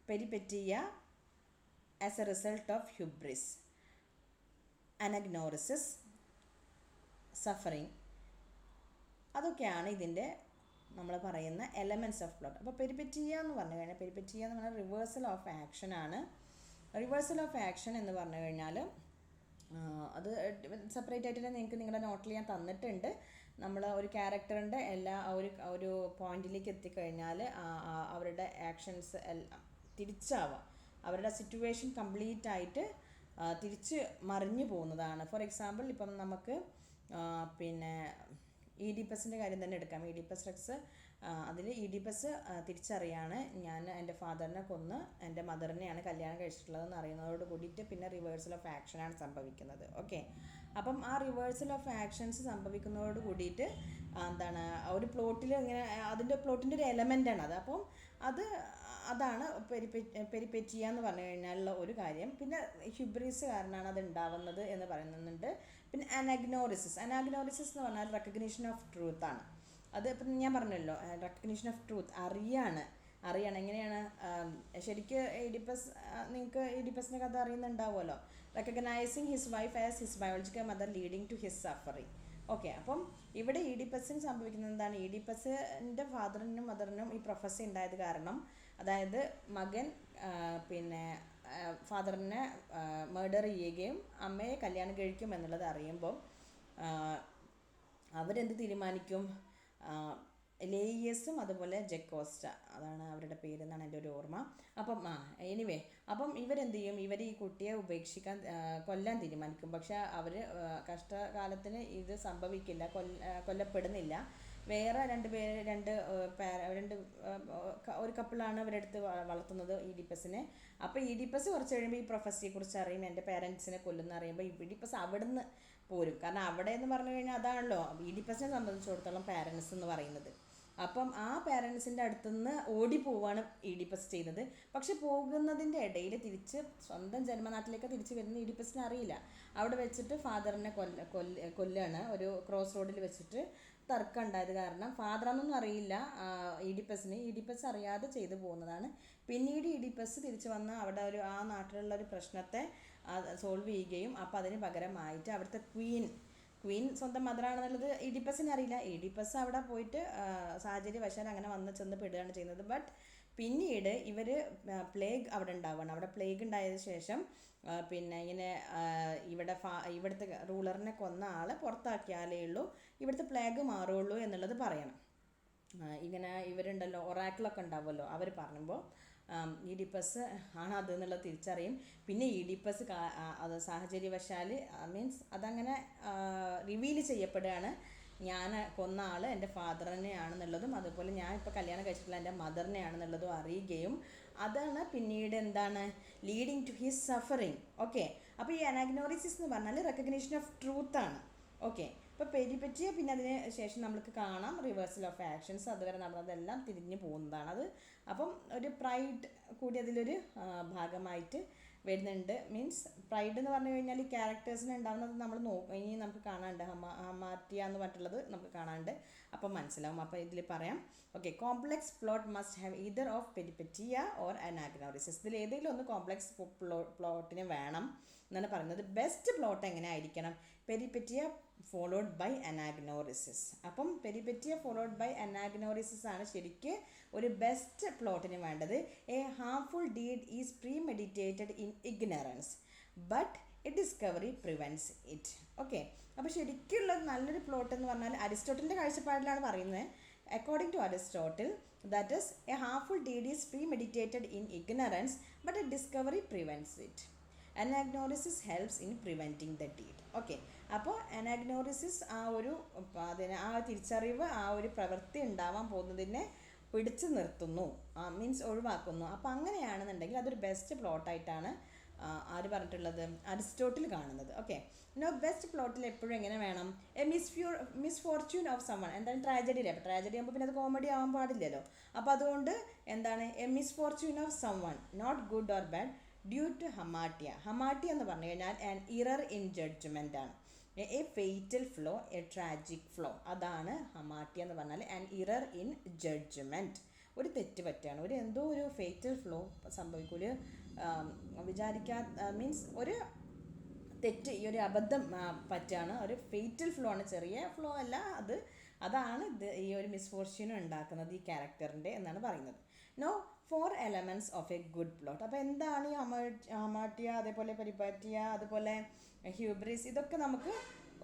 Speaker 1: peripeteia as a result of hubris, anagnorisis, suffering. അതൊക്കെയാണ് ഇതിൻ്റെ നമ്മൾ പറയുന്ന elements of plot. അപ്പോൾ പെരിപെറ്റിയ എന്ന് പറഞ്ഞു കഴിഞ്ഞാൽ, പെരിപെറ്റിയ എന്ന് പറഞ്ഞാൽ റിവേഴ്സൽ ഓഫ് ആക്ഷൻ ആണ്. റിവേഴ്സൽ ഓഫ് ആക്ഷൻ എന്ന് പറഞ്ഞു കഴിഞ്ഞാൽ അത് സെപ്പറേറ്റ് ആയിട്ട് നിങ്ങൾക്ക് നിങ്ങളുടെ നോട്ടിൽ ഞാൻ തന്നിട്ടുണ്ട്. നമ്മൾ ഒരു ക്യാരക്ടറിൻ്റെ എല്ലാ ഒരു പോയിന്റിലേക്ക് എത്തിക്കഴിഞ്ഞാൽ അവരുടെ ആക്ഷൻസ് എല്ലാം തിരിച്ചാവാം, അവരുടെ സിറ്റുവേഷൻ കംപ്ലീറ്റ് ആയിട്ട് തിരിച്ച് മറിഞ്ഞു പോകുന്നതാണ്. ഫോർ എക്സാമ്പിൾ ഇപ്പം നമുക്ക് പിന്നെ ഈഡിപ്പസിൻ്റെ കാര്യം തന്നെ എടുക്കാം. ഈഡിപ്പസ് റെക്സ്, അതിൽ ഈഡിപ്പസ് തിരിച്ചറിയാണ് ഞാൻ എൻ്റെ ഫാദറിനെ കൊന്ന് എൻ്റെ മദറിനെയാണ് കല്യാണം കഴിച്ചിട്ടുള്ളതെന്ന് അറിയുന്നതോട് കൂടിയിട്ട് പിന്നെ റിവേഴ്സൽ ഓഫ് ആക്ഷനാണ് സംഭവിക്കുന്നത്. ഓക്കെ, അപ്പം ആ റിവേഴ്സൽ ഓഫ് ആക്ഷൻസ് സംഭവിക്കുന്നതോട് കൂടിയിട്ട് എന്താണ് ഒരു പ്ലോട്ടിൽ ഇങ്ങനെ അതിൻ്റെ പ്ലോട്ടിൻ്റെ ഒരു എലമെൻ്റാണ് അത്. അപ്പം അതാണ് പെരിപെറ്റിയ എന്ന് പറഞ്ഞു കഴിഞ്ഞാലുള്ള ഒരു കാര്യം. പിന്നെ ഹ്യൂബ്രീസ് കാരണമാണ് അത് ഉണ്ടാവുന്നത് എന്ന് പറയുന്നുണ്ട്. പിന്നെ അനാഗ്നോറിസിസ് എന്ന് പറഞ്ഞാൽ റെക്കഗ്നീഷൻ ഓഫ് ട്രൂത്ത് ആണ്. അത് ഇപ്പം ഞാൻ പറഞ്ഞല്ലോ, റെക്കഗ്നീഷൻ ഓഫ് ട്രൂത്ത് അറിയാണ് എങ്ങനെയാണ് ശരിക്കും നിങ്ങൾക്ക് ഈഡിപ്പസിൻ്റെ കഥ അറിയുന്നുണ്ടാവുമല്ലോ. Recognizing his wife as his biological mother leading to his suffering. Okay, അപ്പം ഇവിടെ ഈഡിപ്പസിന് സംഭവിക്കുന്നത് എന്താണ്? ഈഡിപ്പസിൻ്റെ ഫാദറിനും മദറിനും ഈ പ്രൊഫസി ഉണ്ടായത് കാരണം, അതായത് മകൻ പിന്നെ ഫാദറിനെ മർഡർ ചെയ്യുകയും അമ്മയെ കല്യാണം കഴിക്കും എന്നുള്ളത് അറിയുമ്പോൾ അവരെന്ത് തീരുമാനിക്കും? ലേയസും അതുപോലെ ജക്കോസ്റ്റ, അതാണ് അവരുടെ പേരെന്നാണ് എൻ്റെ ഒരു ഓർമ്മ. അപ്പം എനിവേ, അപ്പം ഇവരെന്ത് ചെയ്യും? ഇവർ ഈ കുട്ടിയെ കൊല്ലാൻ തീരുമാനിക്കും. പക്ഷെ അവർ കഷ്ടകാലത്തിന് ഇത് സംഭവിക്കില്ല, കൊല്ലപ്പെടുന്നില്ല. വേറെ ഒരു കപ്പിളാണ് അവരെടുത്ത് വളർത്തുന്നത് ഈഡിപ്പസിനെ. അപ്പോൾ ഈഡിപ്പസ് കുറച്ച് കഴിയുമ്പോൾ ഈ പ്രൊഫസിയെക്കുറിച്ച് അറിയും, എൻ്റെ പേരൻസിനെ കൊല്ലുന്ന അറിയുമ്പോൾ ഈഡിപ്പസ് അവിടുന്ന് പോരും. കാരണം അവിടെ എന്ന് പറഞ്ഞു കഴിഞ്ഞാൽ അതാണല്ലോ ഈഡിപ്പസിനെ സംബന്ധിച്ചിടത്തോളം പാരൻസ് എന്ന് പറയുന്നത്. അപ്പം ആ പാരൻസിൻ്റെ അടുത്തുനിന്ന് ഓടിപ്പോവാണ് ഈഡിപ്പസ് ചെയ്യുന്നത്. പക്ഷെ പോകുന്നതിൻ്റെ ഇടയിൽ തിരിച്ച് സ്വന്തം ജന്മനാട്ടിലേക്ക് തിരിച്ച് വരുന്ന ഈഡിപ്പസിനെ അറിയില്ല. അവിടെ വെച്ചിട്ട് ഫാദറിനെ കൊല്ലാണ്. ഒരു ക്രോസ് റോഡിൽ വെച്ചിട്ട് തർക്കം ഉണ്ടായത് കാരണം ഫാദറാണെന്നൊന്നും അറിയില്ല ഈഡിപ്പസ് അറിയാതെ ചെയ്തു പോകുന്നതാണ്. പിന്നീട് ഈഡിപ്പസ് തിരിച്ച് വന്ന് അവിടെ ആ നാട്ടിലുള്ള ഒരു പ്രശ്നത്തെ സോൾവ് ചെയ്യുകയും അപ്പോൾ അതിന് പകരമായിട്ട് അവിടുത്തെ ക്വീൻ സ്വന്തം മദറാണെന്നുള്ളത് ഈഡിപ്പസിന് അറിയില്ല. ഈഡിപ്പസ് അവിടെ പോയിട്ട് സാഹചര്യവശാൽ അങ്ങനെ ചെന്ന് പെടുകയാണ് ചെയ്യുന്നത്. ബട്ട് പിന്നീട് ഇവർ പ്ലേഗ് അവിടെ ഉണ്ടാവുകയാണ്. അവിടെ പ്ലേഗ് ഉണ്ടായതിനു ശേഷം പിന്നെ ഇങ്ങനെ ഇവിടുത്തെ റൂളറിനെ കൊന്ന ആളെ പുറത്താക്കിയാലേ ഉള്ളൂ ഇവിടുത്തെ പ്ലേഗ് മാറുള്ളൂ എന്നുള്ളത് പറയണം. ഇങ്ങനെ ഇവരുണ്ടല്ലോ, ഒറാക്കിളൊക്കെ ഉണ്ടാവുമല്ലോ, അവർ പറയുമ്പോൾ ഈഡിപ്പസ് ആണ് അത് എന്നുള്ളത് തിരിച്ചറിയും. പിന്നെ ഈഡിപ്പസ് അത് സാഹചര്യവശാൽ മീൻസ് അതങ്ങനെ റിവീൽ ചെയ്യപ്പെടുകയാണ്. ഞാൻ കൊന്ന ആൾ എൻ്റെ ഫാദറിനെയാണെന്നുള്ളതും അതുപോലെ ഞാൻ ഇപ്പോൾ കല്യാണം കഴിച്ചിട്ടുള്ള എൻ്റെ മദറിനെയാണെന്നുള്ളതും അറിയുകയും അതാണ് പിന്നീട് എന്താണ് leading to his suffering. Okay, അപ്പോൾ ഈ അനാഗ്നോറിസിസ് എന്ന് പറഞ്ഞാൽ റെക്കഗ്നീഷൻ ഓഫ് ട്രൂത്താണ്. ഓക്കെ, ഇപ്പോൾ പെരിപെറ്റിയ പിന്നെ അതിന് ശേഷം നമുക്ക് കാണാം റിവേഴ്സൽ ഓഫ് ആക്ഷൻസ്, അതുവരെ നടന്നതെല്ലാം തിരിഞ്ഞു പോകുന്നതാണ് അത്. അപ്പം ഒരു പ്രൈഡ് കൂടി അതിലൊരു ഭാഗമായിട്ട് വരുന്നുണ്ട്. മീൻസ് പ്രൈഡ് എന്ന് പറഞ്ഞു കഴിഞ്ഞാൽ ഈ ക്യാരക്ടേഴ്സിന് ഉണ്ടാകുന്നത് നമ്മൾ ഇനി നമുക്ക് കാണാനുണ്ട്. ഹമാറ്റിയ എന്ന് പറഞ്ഞിട്ടുള്ളത് നമുക്ക് കാണാനുണ്ട്, അപ്പം മനസ്സിലാവും. അപ്പോൾ ഇതിൽ പറയാം. Okay, complex plot must have either of peripeteia or anagnorisis. ഇതിൽ ഏതെങ്കിലും ഒന്ന് കോംപ്ലെക്സ് പ്ലോട്ടിന് വേണം എന്നാണ് പറയുന്നത്. ബെസ്റ്റ് പ്ലോട്ട് എങ്ങനെ ആയിരിക്കണം? പെരിപെറ്റിയ ഫോളോഡ് ബൈ അനാഗ്നോറിസിസ്. അപ്പം പെരിപെറ്റിയ ഫോളോഡ് ബൈ അനാഗ്നോറിസിസ് ആണ് ശരിക്ക് ഒരു ബെസ്റ്റ് പ്ലോട്ടിന് വേണ്ടത്. A harmful deed is premeditated in ignorance but a discovery prevents it. Okay, അപ്പോൾ ശരിക്കുള്ള നല്ലൊരു പ്ലോട്ട് എന്ന് പറഞ്ഞാൽ അരിസ്റ്റോട്ടലിൻ്റെ കാഴ്ചപ്പാടിലാണ് പറയുന്നത്. According to Aristotle, that is a harmful deed is premeditated in ignorance but a discovery prevents it. Anagnorisis helps in preventing the deed. Okay, അപ്പോൾ anagnorisis അതിന് ആ തിരിച്ചറിവ് ആ ഒരു പ്രവൃത്തി ഉണ്ടാവാൻ പോകുന്നതിനെ പിടിച്ചു നിർത്തുന്നു, മീൻസ് ഒഴിവാക്കുന്നു. അപ്പോൾ അങ്ങനെയാണെന്നുണ്ടെങ്കിൽ അതൊരു ബെസ്റ്റ് പ്ലോട്ടായിട്ടാണ് ആര് പറഞ്ഞിട്ടുള്ളത്? അരിസ്റ്റോട്ടിൽ കാണുന്നത്. ഓക്കെ, നോ ബെസ്റ്റ് പ്ലോട്ടിൽ എപ്പോഴും എങ്ങനെ വേണം? A misfortune of someone. എന്താണ് ട്രാജഡിയിലെ? അപ്പോൾ ട്രാജഡി ആകുമ്പോൾ പിന്നെ അത് കോമഡി ആവാൻ പാടില്ലല്ലോ. അപ്പോൾ അതുകൊണ്ട് എന്താണ് a misfortune of someone not good or bad due to hamartia. Hamartia എന്ന് പറഞ്ഞു കഴിഞ്ഞാൽ ആൻ ഇറർ ഇൻ ജഡ്ജ്മെൻ്റ് ആണ്. A fatal flaw, a tragic flaw. അതാണ് ഹമാറ്റിയ എന്ന് പറഞ്ഞാൽ ആൻ ഇറർ ഇൻ ജഡ്ജ്മെൻറ്റ്. ഒരു തെറ്റ് പറ്റുകയാണ്, ഒരു എന്തോ ഒരു ഫെയ്റ്റൽ ഫ്ലോ സംഭവിക്കും, ഒരു മീൻസ് ഒരു തെറ്റ്, ഈ ഒരു അബദ്ധം പറ്റുകയാണ്, ഒരു ഫെയ്റ്റൽ ഫ്ലോ ആണ്, ചെറിയ ഫ്ലോ അല്ല അത്. അതാണ് ഈ ഒരു മിസ്ഫോർച്യൂൺ ഉണ്ടാക്കുന്നത് ഈ ക്യാരക്ടറിൻ്റെ എന്നാണ് പറയുന്നത്. Know 4 elements of a good plot. അപ്പോൾ എന്താണ് ഈ ഹമാറ്റിയ, അതേപോലെ പെരിപെറ്റിയ, അതുപോലെ ഹ്യൂബ്രിസ്, ഇതൊക്കെ നമുക്ക്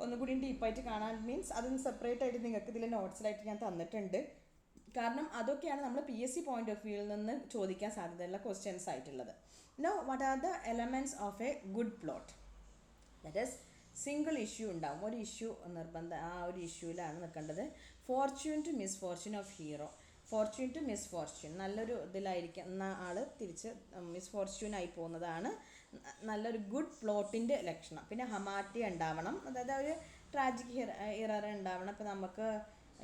Speaker 1: ഒന്നുകൂടി ഡീപ്പായിട്ട് കാണാൻ മീൻസ് അതൊന്ന് സെപ്പറേറ്റ് ആയിട്ട് നിങ്ങൾക്ക് ഇതിൽ നോട്ട്സിലായിട്ട് ഞാൻ തന്നിട്ടുണ്ട്. കാരണം അതൊക്കെയാണ് നമ്മൾ PSC പോയിന്റ് ഓഫ് വ്യൂവിൽ നിന്ന് ചോദിക്കാൻ സാധ്യതയുള്ള ക്വസ്റ്റ്യൻസ് ആയിട്ടുള്ളത്. Know what are the elements of a good plot? That is single issue ഉണ്ടാവും, ഒരു ഇഷ്യൂ നിർബന്ധം, ആ ഒരു ഇഷ്യൂവിലാണ് നിൽക്കേണ്ടത്. Fortune to misfortune of hero. Fortune to misfortune, നല്ലൊരു ഇതിലായിരിക്കുന്ന ആൾ തിരിച്ച് മിസ്ഫോർച്യൂൺ ആയി പോകുന്നതാണ് നല്ലൊരു ഗുഡ് പ്ലോട്ടിൻ്റെ ലക്ഷണം. പിന്നെ ഹമാറ്റിയ ഉണ്ടാവണം, അതായത് ഒരു ട്രാജിക് ഇറർ ഉണ്ടാവണം. ഇപ്പോൾ നമുക്ക്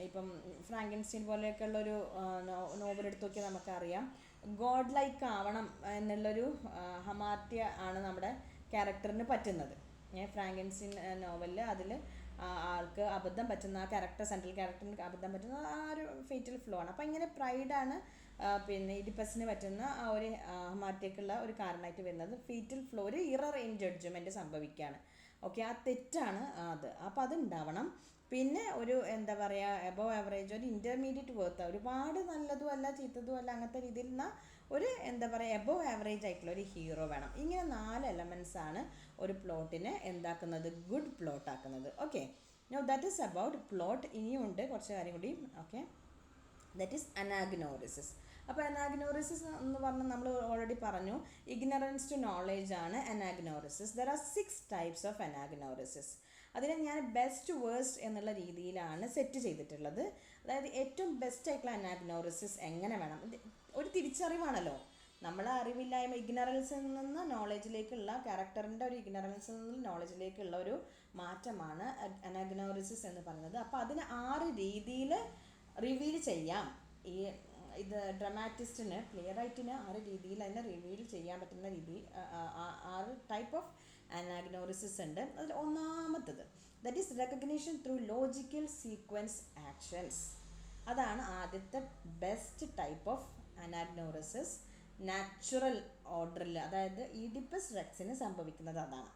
Speaker 1: ഇപ്പം ഫ്രാങ്കൻസ്റ്റൈൻ പോലെയൊക്കെയുള്ളൊരു നോവലെടുത്ത് നോക്കിയാൽ നമുക്കറിയാം, ഗോഡ് ലൈക്ക് ആവണം എന്നുള്ളൊരു ഹമാറ്റിയ ആണ് നമ്മുടെ ക്യാരക്ടറിന് പറ്റുന്നത്. ഫ്രാങ്കൻസ്റ്റൈൻ നോവലിൽ അതിൽ ആൾക്ക് അബദ്ധം പറ്റുന്ന, ആ ക്യാരക്ടർ സെൻട്രൽ ക്യാരക്ടറിന് അബദ്ധം പറ്റുന്ന ആ ഒരു ഫേറ്റൽ ഫ്ലോ ആണ്. അപ്പോൾ ഇങ്ങനെ പ്രൈഡാണ് പിന്നെ ഇഡിപ്പസിന് പറ്റുന്ന ആ ഒരു ഹമാറ്റിയക്കുള്ള ഒരു കാരണമായിട്ട് വരുന്നത്. ഫേറ്റൽ ഫ്ലോ, ഒരു ഇറർ ഇൻ ജഡ്ജ്മെൻറ്റ് സംഭവിക്കുകയാണ്. ഓക്കെ, ആ തെറ്റാണ് അത്. അപ്പോൾ അതുണ്ടാവണം. പിന്നെ ഒരു എന്താ പറയുക, എബോവ് ആവറേജ്, ഒരു ഇൻ്റർമീഡിയറ്റ് വർത്ത്, ഒരുപാട് നല്ലതും അല്ല ചീത്തതും അല്ല, അങ്ങനത്തെ രീതിയിൽ ഒരു എന്താ പറയുക എബോവ് ആവറേജ് ആയിട്ടുള്ള ഒരു ഹീറോ വേണം. ഇങ്ങനെ 4 എലമെൻറ്റ്സ് ആണ് ഒരു പ്ലോട്ടിനെ എന്താക്കുന്നത്, ഗുഡ് പ്ലോട്ട് ആക്കുന്നത്. Okay, no that is about plot. ഇനിയുണ്ട് കുറച്ച് കാര്യം കൂടി. Okay, that is anagnorisis. അപ്പോൾ അനാഗ്നോറിസിസ് എന്ന് പറഞ്ഞാൽ നമ്മൾ ഓൾറെഡി പറഞ്ഞു, ഇഗ്നറൻസ് ടു നോളേജ് ആണ് anagnorisis. There are 6 types of anagnorisis. അതിനെ ഞാൻ ബെസ്റ്റ് വേഴ്സ്റ്റ് എന്നുള്ള രീതിയിലാണ് സെറ്റ് ചെയ്തിട്ടുള്ളത്. അതായത് ഏറ്റവും ബെസ്റ്റ് ആയിട്ടുള്ള അനാഗ്നോറിസിസ് എങ്ങനെ വേണം, ഒരു തിരിച്ചറിവാണല്ലോ. നമ്മളെ അറിവില്ലായ്മ, ഇഗ്നറൻസിൽ നിന്ന് നോളേജിലേക്കുള്ള, ക്യാരക്ടറിൻ്റെ ഒരു ഇഗ്നറൻസിൽ നിന്ന് നോളേജിലേക്കുള്ള ഒരു മാറ്റമാണ് അനാഗ്നോറിസിസ് എന്ന് പറയുന്നത്. അപ്പോൾ അതിന് 6 രീതിയിൽ റിവീൽ ചെയ്യാം. ഇത് ഡ്രമാറ്റിസ്റ്റിന്, പ്ലേ റൈറ്റിന് 6 രീതിയിൽ അതിനെ റിവീൽ ചെയ്യാൻ പറ്റുന്ന രീതി 6 type ഓഫ് അനാഗ്നോറിസിസ് ഉണ്ട്. അതിൽ ഒന്നാമത്തത് that is recognition through logical sequence actions. അതാണ് ആദ്യത്തെ ബെസ്റ്റ് ടൈപ്പ് ഓഫ് അനാഗ്നോറിസിസ്. നാച്ചുറൽ ഓർഡറിൽ, അതായത് ഈഡിപ്പസ് റെക്സിന് സംഭവിക്കുന്നത് അതാണ്.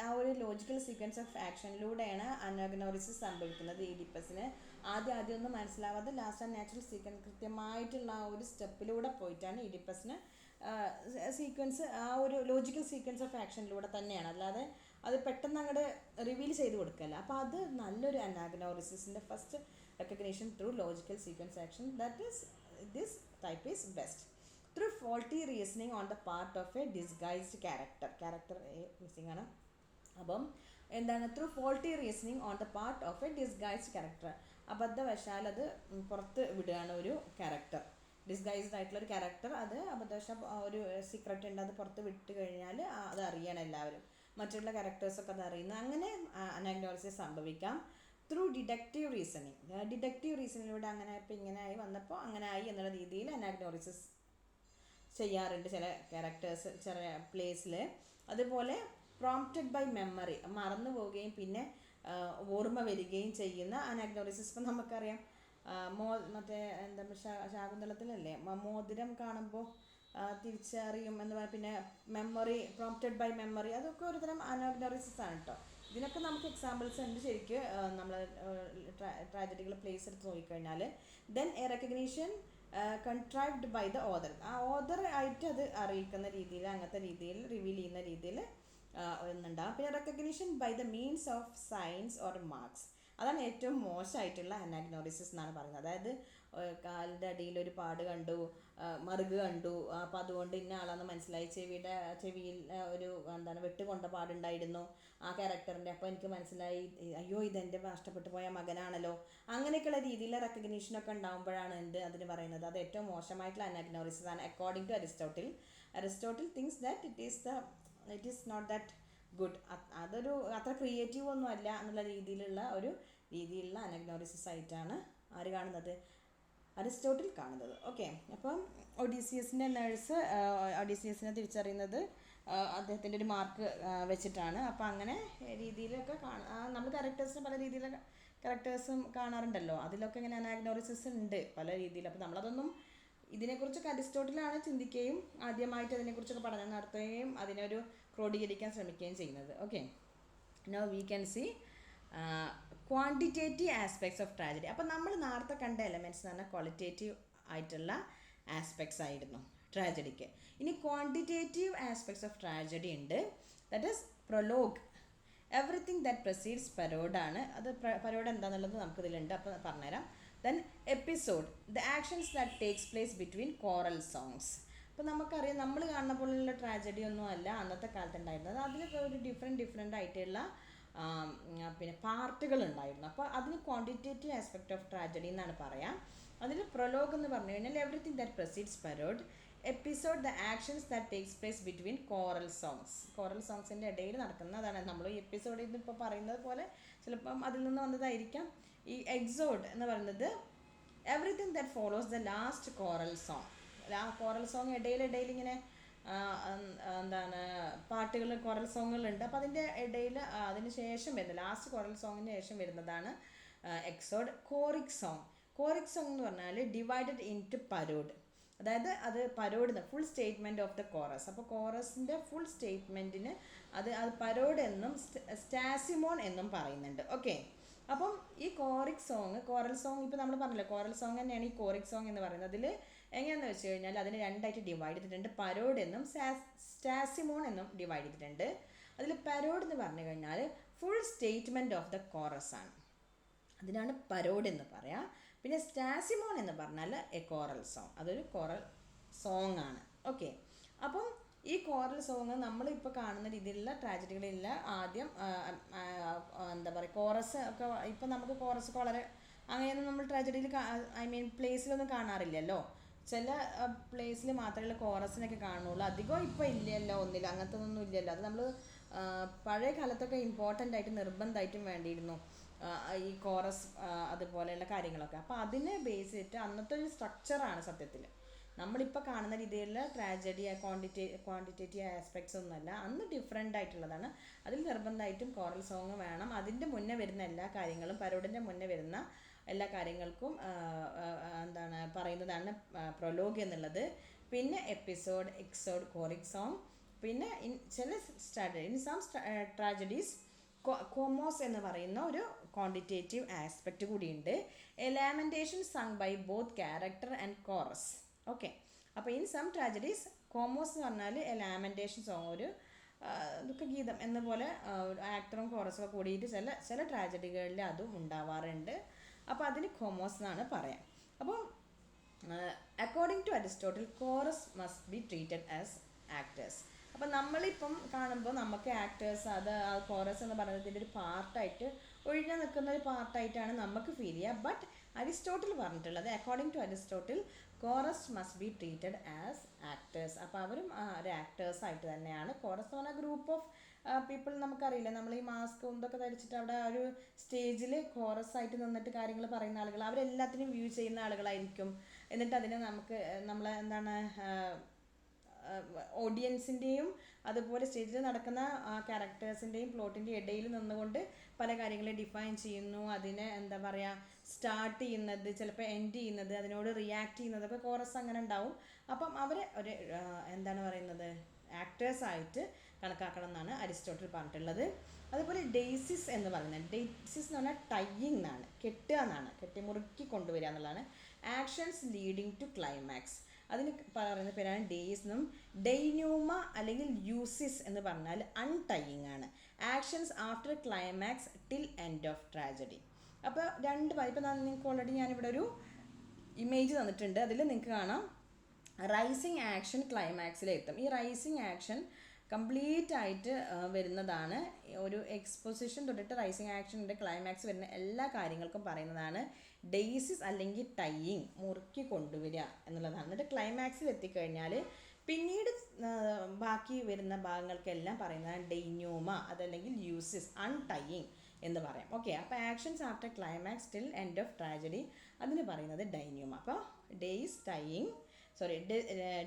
Speaker 1: ആ ഒരു ലോജിക്കൽ സീക്വൻസ് ഓഫ് ആക്ഷനിലൂടെയാണ് അനാഗ്നോറിസിസ് സംഭവിക്കുന്നത്. ഈഡിപ്പസിന് ആദ്യം ഒന്നും മനസ്സിലാവാതെ ലാസ്റ്റ് ആ നാച്ചുറൽ സീക്വൻസ് കൃത്യമായിട്ടുള്ള ആ ഒരു സ്റ്റെപ്പിലൂടെ പോയിട്ടാണ് ഈഡിപ്പസിന് സീക്വൻസ്, ആ ഒരു ലോജിക്കൽ സീക്വൻസ് ഓഫ് ആക്ഷനിലൂടെ തന്നെയാണ്, അല്ലാതെ അത് പെട്ടെന്ന് അങ്ങോട്ട് റിവീൽ ചെയ്ത് കൊടുക്കല്ല. അപ്പോൾ അത് നല്ലൊരു അനാഗ്നോറിസിസിൻ്റെ first recognition through logical sequence action. That is this type is best. Through faulty reasoning on the part of a disguised character missing ആണ്. അപ്പം എന്താണ് through faulty reasoning on the part of a disguised character. അബദ്ധവശാൽ അത് പുറത്ത് വിടുകയാണ് ഒരു character, disguised ആയിട്ടുള്ള ഒരു ക്യാരക്ടർ, അത് അബദ്ധവശാൽ ഒരു സീക്രട്ട് ഉണ്ട്, അത് പുറത്ത് വിട്ട് കഴിഞ്ഞാൽ അത് അറിയണം എല്ലാവരും, മറ്റുള്ള ക്യാരക്ടേഴ്സൊക്കെ അത് അറിയുന്നത്. അങ്ങനെ അനാഗ്നോസിസ് സംഭവിക്കാം ത്രൂ ഡിഡക്റ്റീവ് റീസണിങ്. ഡിഡക്റ്റീവ് റീസണിലൂടെ അങ്ങനെ ഇപ്പം ഇങ്ങനെ ആയി വന്നപ്പോൾ അങ്ങനെ ആയി എന്നുള്ള രീതിയിൽ അനാഗ്നോസിസ് ചെയ്യാറുണ്ട് ചില ക്യാരക്ടേഴ്സ് ചില പ്ലേസിൽ. അതുപോലെ പ്രോംപ്റ്റഡ് ബൈ മെമ്മറി, മറന്നു പോവുകയും പിന്നെ ഓർമ്മ വരികയും ചെയ്യുന്ന അനാഗ്നോസിസ്. ഇപ്പം നമുക്കറിയാം മറ്റേ എന്താ ശാകുന്തളത്തിലല്ലേ മോതിരം കാണുമ്പോൾ തിരിച്ചറിയും എന്ന് പറഞ്ഞാൽ, പിന്നെ മെമ്മറി, പ്രോംപ്റ്റഡ് ബൈ മെമ്മറി, അതൊക്കെ ഒരു തരം അനാഗ്നോസിസ് ആണ് കേട്ടോ. ഇതിനൊക്കെ നമുക്ക് എക്സാമ്പിൾസ് ഉണ്ട് ശരിക്കും നമ്മൾ ട്രാജഡികൾ പ്ലേസ് എടുത്ത് നോക്കിക്കഴിഞ്ഞാൽ. Then a recognition contrived by the author, ആ ഓതർ ആയിട്ട് അത് അറിയിക്കുന്ന രീതിയിൽ, അങ്ങനത്തെ രീതിയിൽ റിവീൽ ചെയ്യുന്ന രീതിയിൽ ഒന്നുണ്ടാകും. പിന്നെ recognition by the means of signs or marks, അതാണ് ഏറ്റവും മോശമായിട്ടുള്ള അനാഗ്നോസിസ് എന്നാണ് പറയുന്നത്. അതായത് കാലിൻ്റെ അടിയിൽ ഒരു പാട് കണ്ടു, മറുക് കണ്ടു, അപ്പം അതുകൊണ്ട് ഇന്ന ആളാന്ന് മനസ്സിലായി, ചെവിയിൽ ഒരു എന്താണ് വെട്ടുകൊണ്ട പാടുണ്ടായിരുന്നു ആ ക്യാരക്ടറിൻ്റെ, അപ്പോൾ എനിക്ക് മനസ്സിലായി അയ്യോ ഇതെൻ്റെ നഷ്ടപ്പെട്ടു പോയ മകനാണല്ലോ, അങ്ങനെയൊക്കെയുള്ള രീതിയിലെ റെക്കഗ്നീഷനൊക്കെ ഉണ്ടാകുമ്പോഴാണ് അതിന് പറയുന്നത് അത് ഏറ്റവും മോശമായിട്ടുള്ള അനാഗ്നോസിസ് ആണ്. According to Aristotle thinks that it is not that good, അതൊരു അത്ര ക്രിയേറ്റീവ് ഒന്നും അല്ല എന്നുള്ള രീതിയിലുള്ള അനാഗ്നോസിസ് ആയിട്ടാണ് ആര് കാണുന്നത്, അരിസ്റ്റോട്ടിൽ കാണുന്നത്. ഓക്കെ, അപ്പം ഒഡീസിയസിൻ്റെ നേഴ്സ് ഒഡീസിയസിനെ തിരിച്ചറിയുന്നത് അദ്ദേഹത്തിൻ്റെ ഒരു മാർക്ക് വെച്ചിട്ടാണ്. അപ്പം അങ്ങനെ രീതിയിലൊക്കെ നമ്മൾ ക്യാരക്ടേഴ്സിന് പല രീതിയിലുള്ള ക്യാരക്ടേഴ്സും കാണാറുണ്ടല്ലോ, അതിലൊക്കെ ഇങ്ങനെ അനാഗ്നോസിസ് ഉണ്ട് പല രീതിയിൽ. അപ്പം നമ്മളതൊന്നും ഇതിനെക്കുറിച്ചൊക്കെ അരിസ്റ്റോട്ടിലാണ് ചിന്തിക്കുകയും ആദ്യമായിട്ട് അതിനെക്കുറിച്ചൊക്കെ പഠനം നടത്തുകയും അതിനൊരു ക്രോഡീകരിക്കാൻ ശ്രമിക്കുകയും ചെയ്യുന്നത്. Okay, now we can see quantitative aspects of tragedy. അപ്പം നമ്മൾ നേരത്തെ കണ്ട എലമെൻറ്റ്സ് എന്ന് പറഞ്ഞാൽ ക്വാളിറ്റേറ്റീവ് ആയിട്ടുള്ള ആസ്പെക്ട്സ് ആയിരുന്നു ട്രാജഡിക്ക്. ഇനി ക്വാണ്ടിറ്റേറ്റീവ് ആസ്പെക്ട്സ് ഓഫ് ട്രാജഡി ഉണ്ട്. That is prologue, everything that proceeds പരോഡാണ്. അത് പരോഡ് എന്താണെന്നുള്ളത് നമുക്കിതിലുണ്ട്, അപ്പോൾ പറഞ്ഞുതരാം. Then episode, the actions that takes place between choral songs. അപ്പോൾ നമുക്കറിയാം നമ്മൾ കാണുന്ന പോലുള്ള ട്രാജഡി ഒന്നും അല്ല അന്നത്തെ കാലത്ത് ഉണ്ടായിരുന്നത്, അതിലൊക്കെ ഒരു ഡിഫറെൻ്റ് ആയിട്ടുള്ള പിന്നെ പാർട്ടുകൾ ഉണ്ടായിരുന്നു. അപ്പോൾ അതിന് ക്വാണ്ടിറ്റേറ്റീവ് ആസ്പെക്ട് ഓഫ് ട്രാജഡി എന്നാണ് പറയാം. അതിൽ പ്രൊലോഗ് എന്ന് പറഞ്ഞു കഴിഞ്ഞാൽ everything that proceeds parode, episode the actions that takes place between choral സോങ്സിൻ്റെ ഇടയിൽ നടക്കുന്നതാണ്. നമ്മൾ ഈ എപ്പിസോഡിൽ നിന്ന് ഇപ്പോൾ പറയുന്നത് പോലെ ചിലപ്പം അതിൽ നിന്ന് വന്നതായിരിക്കാം. ഈ എക്സോഡ് എന്ന് പറയുന്നത് everything that follows the last choral song ഇടയിൽ ഇങ്ങനെ എന്താണ് പാട്ടുകൾ കോറൽ സോങ്ങുകളുണ്ട്. അപ്പോൾ അതിൻ്റെ ഇടയിൽ അതിന് ശേഷം വരുന്നത് ലാസ്റ്റ് കോറൽ സോങ്ങിന് ശേഷം വരുന്നതാണ് എക്സോഡ്. കോറിക് സോങ് എന്ന് പറഞ്ഞാൽ ഡിവൈഡഡ് ഇൻറ്റു പരോഡ്, അതായത് അത് parode full statement of the chorus. അപ്പോൾ കോറസിൻ്റെ ഫുൾ സ്റ്റേറ്റ്മെൻറ്റിന് അത് പരോഡ് എന്നും സ്റ്റാസിമോൺ എന്നും പറയുന്നുണ്ട്. ഓക്കെ, അപ്പം ഈ കോറൽ സോങ് ഇപ്പോൾ നമ്മൾ പറഞ്ഞല്ലോ കോറൽ സോങ് തന്നെയാണ് ഈ കോറിക് സോങ് എന്ന് പറയുന്നത്. അതിൽ എങ്ങനെയാണെന്ന് വെച്ച് കഴിഞ്ഞാൽ അതിന് രണ്ടായിട്ട് ഡിവൈഡ് ചെയ്തിട്ടുണ്ട്, പരോഡ് എന്നും സ്റ്റാസിമോൺ എന്നും ഡിവൈഡ് ചെയ്തിട്ടുണ്ട്. അതിൽ പരോഡ് എന്ന് പറഞ്ഞു കഴിഞ്ഞാൽ full statement of the chorus ആണ്, അതിനാണ് പരോഡ് എന്ന് പറയാം. പിന്നെ സ്റ്റാസിമോൺ എന്ന് പറഞ്ഞാൽ എ കോറൽ സോങ്, അതൊരു കോറൽ സോങ് ആണ്. ഓക്കെ, അപ്പം ഈ കോറൽ സോങ് നമ്മളിപ്പോൾ കാണുന്ന രീതിയിലുള്ള ട്രാജഡികളില്ല. ആദ്യം എന്താ പറയുക കോറസ് ഒക്കെ, ഇപ്പം നമുക്ക് കോറസ് ഒക്കെ വളരെ അങ്ങനെയൊന്നും നമ്മൾ ട്രാജഡിയിൽ പ്ലേസിലൊന്നും കാണാറില്ലല്ലോ. ചില പ്ലേസിൽ മാത്രമേ കോറസിനൊക്കെ കാണുള്ളൂ, അധികം ഇപ്പോൾ ഇല്ലല്ലോ, അങ്ങനത്തെ ഒന്നും ഇല്ലല്ലോ. അത് നമ്മൾ പഴയ കാലത്തൊക്കെ ഇമ്പോർട്ടൻ്റ് ആയിട്ട് നിർബന്ധമായിട്ടും വേണ്ടിയിരുന്നു ഈ കോറസ് അതുപോലെയുള്ള കാര്യങ്ങളൊക്കെ. അപ്പോൾ അതിനെ ബേസ് ചെയ്തിട്ട് അന്നത്തെ ഒരു സ്ട്രക്ചറാണ് സത്യത്തിൽ നമ്മളിപ്പോൾ കാണുന്ന രീതിയിലുള്ള ട്രാജഡി ക്വാണ്ടിറ്റേറ്റീവ് ആസ്പെക്ട്സ് ഒന്നുമല്ല, അന്ന് ഡിഫറെൻ്റ് ആയിട്ടുള്ളതാണ്. അതിൽ നിർബന്ധമായിട്ടും കോറൽ സോങ് വേണം. അതിൻ്റെ മുന്നേ വരുന്ന എല്ലാ കാര്യങ്ങളും പരോഡിൻ്റെ മുന്നേ വരുന്ന എല്ലാ കാര്യങ്ങൾക്കും എന്താണ് പറയുന്നതാണ് പ്രൊലോഗ് എന്നുള്ളത്. പിന്നെ എപ്പിസോഡ്, എക്സോഡ്, കോറിക് സോങ്. പിന്നെ ഇൻ സം ട്രാജഡീസ് കോമോസ് എന്ന് പറയുന്ന ഒരു ക്വാണ്ടിറ്റേറ്റീവ് ആസ്പെക്റ്റ് കൂടിയുണ്ട്. A lamentation sung by both character and chorus. Okay, അപ്പോൾ ഇൻ സം ട്രാജഡീസ് കോമോസ് എന്ന് പറഞ്ഞാൽ എ ലാമെൻറ്റേഷൻ സോങ്, ഒരു ദുഃഖഗീതം എന്ന പോലെ ആക്ടറും കോറസും ഒക്കെ കൂടിയിട്ട് ചില ട്രാജഡികളിൽ അതും ഉണ്ടാവാറുണ്ട്. അപ്പോൾ അതിന് കോമോസ് എന്നാണ് പറയാം. അപ്പോൾ according to Aristotle chorus must be treated as actors. അപ്പം നമ്മളിപ്പം കാണുമ്പോൾ നമുക്ക് ആക്ടേഴ്സ് അത് ആ കോറസ് എന്ന് പറയുന്നതിൻ്റെ ഒരു പാർട്ടായിട്ട് ഒഴിഞ്ഞു നിൽക്കുന്ന ഒരു പാർട്ടായിട്ടാണ് നമുക്ക് ഫീൽ ചെയ്യുക. ബട്ട് അരിസ്റ്റോട്ടിൽ പറഞ്ഞിട്ടുള്ളത്, according to Aristotle, chorus must be treated as actors. അപ്പോൾ അവരും ഒരു ആക്ടേഴ്സായിട്ട് തന്നെയാണ്. കോറസ് എന്ന് പറഞ്ഞാൽ ഗ്രൂപ്പ് ഓഫ് പീപ്പിൾ, നമുക്കറിയില്ല, നമ്മൾ ഈ മാസ്കും ഇതൊക്കെ ധരിച്ചിട്ട് അവിടെ ഒരു സ്റ്റേജിൽ കോറസ് ആയിട്ട് നിന്നിട്ട് കാര്യങ്ങൾ പറയുന്ന ആളുകൾ, അവരെല്ലാത്തിനും വ്യൂ ചെയ്യുന്ന ആളുകളായിരിക്കും. എന്നിട്ട് അതിനെ നമ്മൾ എന്താണ് ഓഡിയൻസിൻ്റെയും അതുപോലെ സ്റ്റേജിൽ നടക്കുന്ന ക്യാരക്ടേഴ്സിൻ്റെയും പ്ലോട്ടിൻ്റെ ഇടയിൽ നിന്നുകൊണ്ട് പല കാര്യങ്ങളെ ഡിഫൈൻ ചെയ്യുന്നു. അതിനെ എന്താ പറയുക, സ്റ്റാർട്ട് ചെയ്യുന്നത്, ചിലപ്പോൾ എൻഡ് ചെയ്യുന്നത്, അതിനോട് റിയാക്ട് ചെയ്യുന്നതൊക്കെ കോറസ് അങ്ങനെ ഉണ്ടാവും. അപ്പം അവരെ ഒരു എന്താണ് പറയുന്നത്, ആക്ടേഴ്സായിട്ട് കണക്കാക്കണം എന്നാണ് അരിസ്റ്റോട്ടിൽ പറഞ്ഞിട്ടുള്ളത്. അതുപോലെ ഡെയ്സിസ് എന്ന് പറയുന്നത്, ഡെയ്സിസ് എന്ന് പറഞ്ഞാൽ ടൈയിങ് എന്നാണ്, കെട്ടുക എന്നാണ്, കെട്ടി മുറുക്കി കൊണ്ടുവരിക എന്നുള്ളതാണ്. ആക്ഷൻസ് ലീഡിങ് ടു ക്ലൈമാക്സ്, അതിന് പറയുന്ന പേരാണ് ഡേയ്സ് എന്നും. ഡെയ്ന്യൂമ അല്ലെങ്കിൽ യൂസിസ് എന്ന് പറഞ്ഞാൽ അൺടൈയിങ് ആണ്. Actions after climax till end of tragedy. അപ്പോൾ രണ്ട് ഇപ്പം നിങ്ങൾക്ക് ഓൾറെഡി ഞാനിവിടെ ഒരു ഇമേജ് തന്നിട്ടുണ്ട്. അതിൽ നിങ്ങൾക്ക് കാണാം റൈസിങ് ആക്ഷൻ ക്ലൈമാക്സിലെത്തും. ഈ റൈസിങ് ആക്ഷൻ കംപ്ലീറ്റ് ആയിട്ട് വരുന്നതാണ്. ഒരു എക്സ്പോസിഷൻ തൊട്ടിട്ട് റൈസിങ് ആക്ഷൻ്റെ ക്ലൈമാക്സ് വരുന്ന എല്ലാ കാര്യങ്ങൾക്കും പറയുന്നതാണ് ഡെയ്സിസ് അല്ലെങ്കിൽ ടൈയിങ്, മുറുക്കി കൊണ്ടുവരിക എന്നുള്ളതാണ്. എന്നിട്ട് ക്ലൈമാക്സിൽ എത്തിക്കഴിഞ്ഞാൽ പിന്നീട് ബാക്കി വരുന്ന ഭാഗങ്ങൾക്കെല്ലാം പറയുന്നതാണ് ഡെയ്ന്യൂമ, അതല്ലെങ്കിൽ യൂസിസ്, അൺടൈയിങ് എന്ന് പറയാം. ഓക്കെ, അപ്പോൾ actions after climax till end of tragedy, അതിന് പറയുന്നത് ഡൈന്യൂമ. അപ്പോൾ ഡെയ്സ് ടൈയിങ്,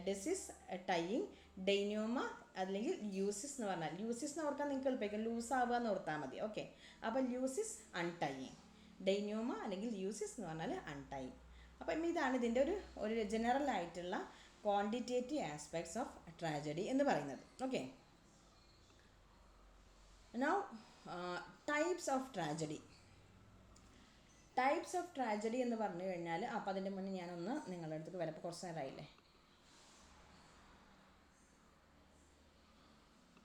Speaker 1: ഡെസിസ് ടൈയിങ്, ഡെയ്ന്യൂമ അല്ലെങ്കിൽ യൂസിസ് എന്ന് പറഞ്ഞാൽ, യൂസിസ് എന്ന് ഓർക്കാൻ നിങ്ങൾക്ക് എളുപ്പമായിരിക്കും, ലൂസ് ആവുക എന്ന് ഓർത്താൽ മതി. ഓക്കെ, അപ്പോൾ ലൂസിസ് അൺടൈയിങ്, ഡെയ്ന്യൂമ അല്ലെങ്കിൽ യൂസിസ് എന്ന് പറഞ്ഞാൽ അൺടൈയിങ്. അപ്പം ഇതാണ് ഇതിൻ്റെ ഒരു ജനറൽ ആയിട്ടുള്ള ക്വാണ്ടിറ്റേറ്റീവ് ആസ്പെക്ട്സ് ഓഫ് ട്രാജഡി എന്ന് പറയുന്നത്. Okay, now types of tragedy. Types of tragedy എന്ന് പറഞ്ഞു കഴിഞ്ഞാൽ, അപ്പോൾ അതിൻ്റെ മുന്നേ ഞാനൊന്ന് നിങ്ങളുടെ അടുത്തേക്ക് വരപ്പോൾ കുറച്ച് നേരമായില്ലേ,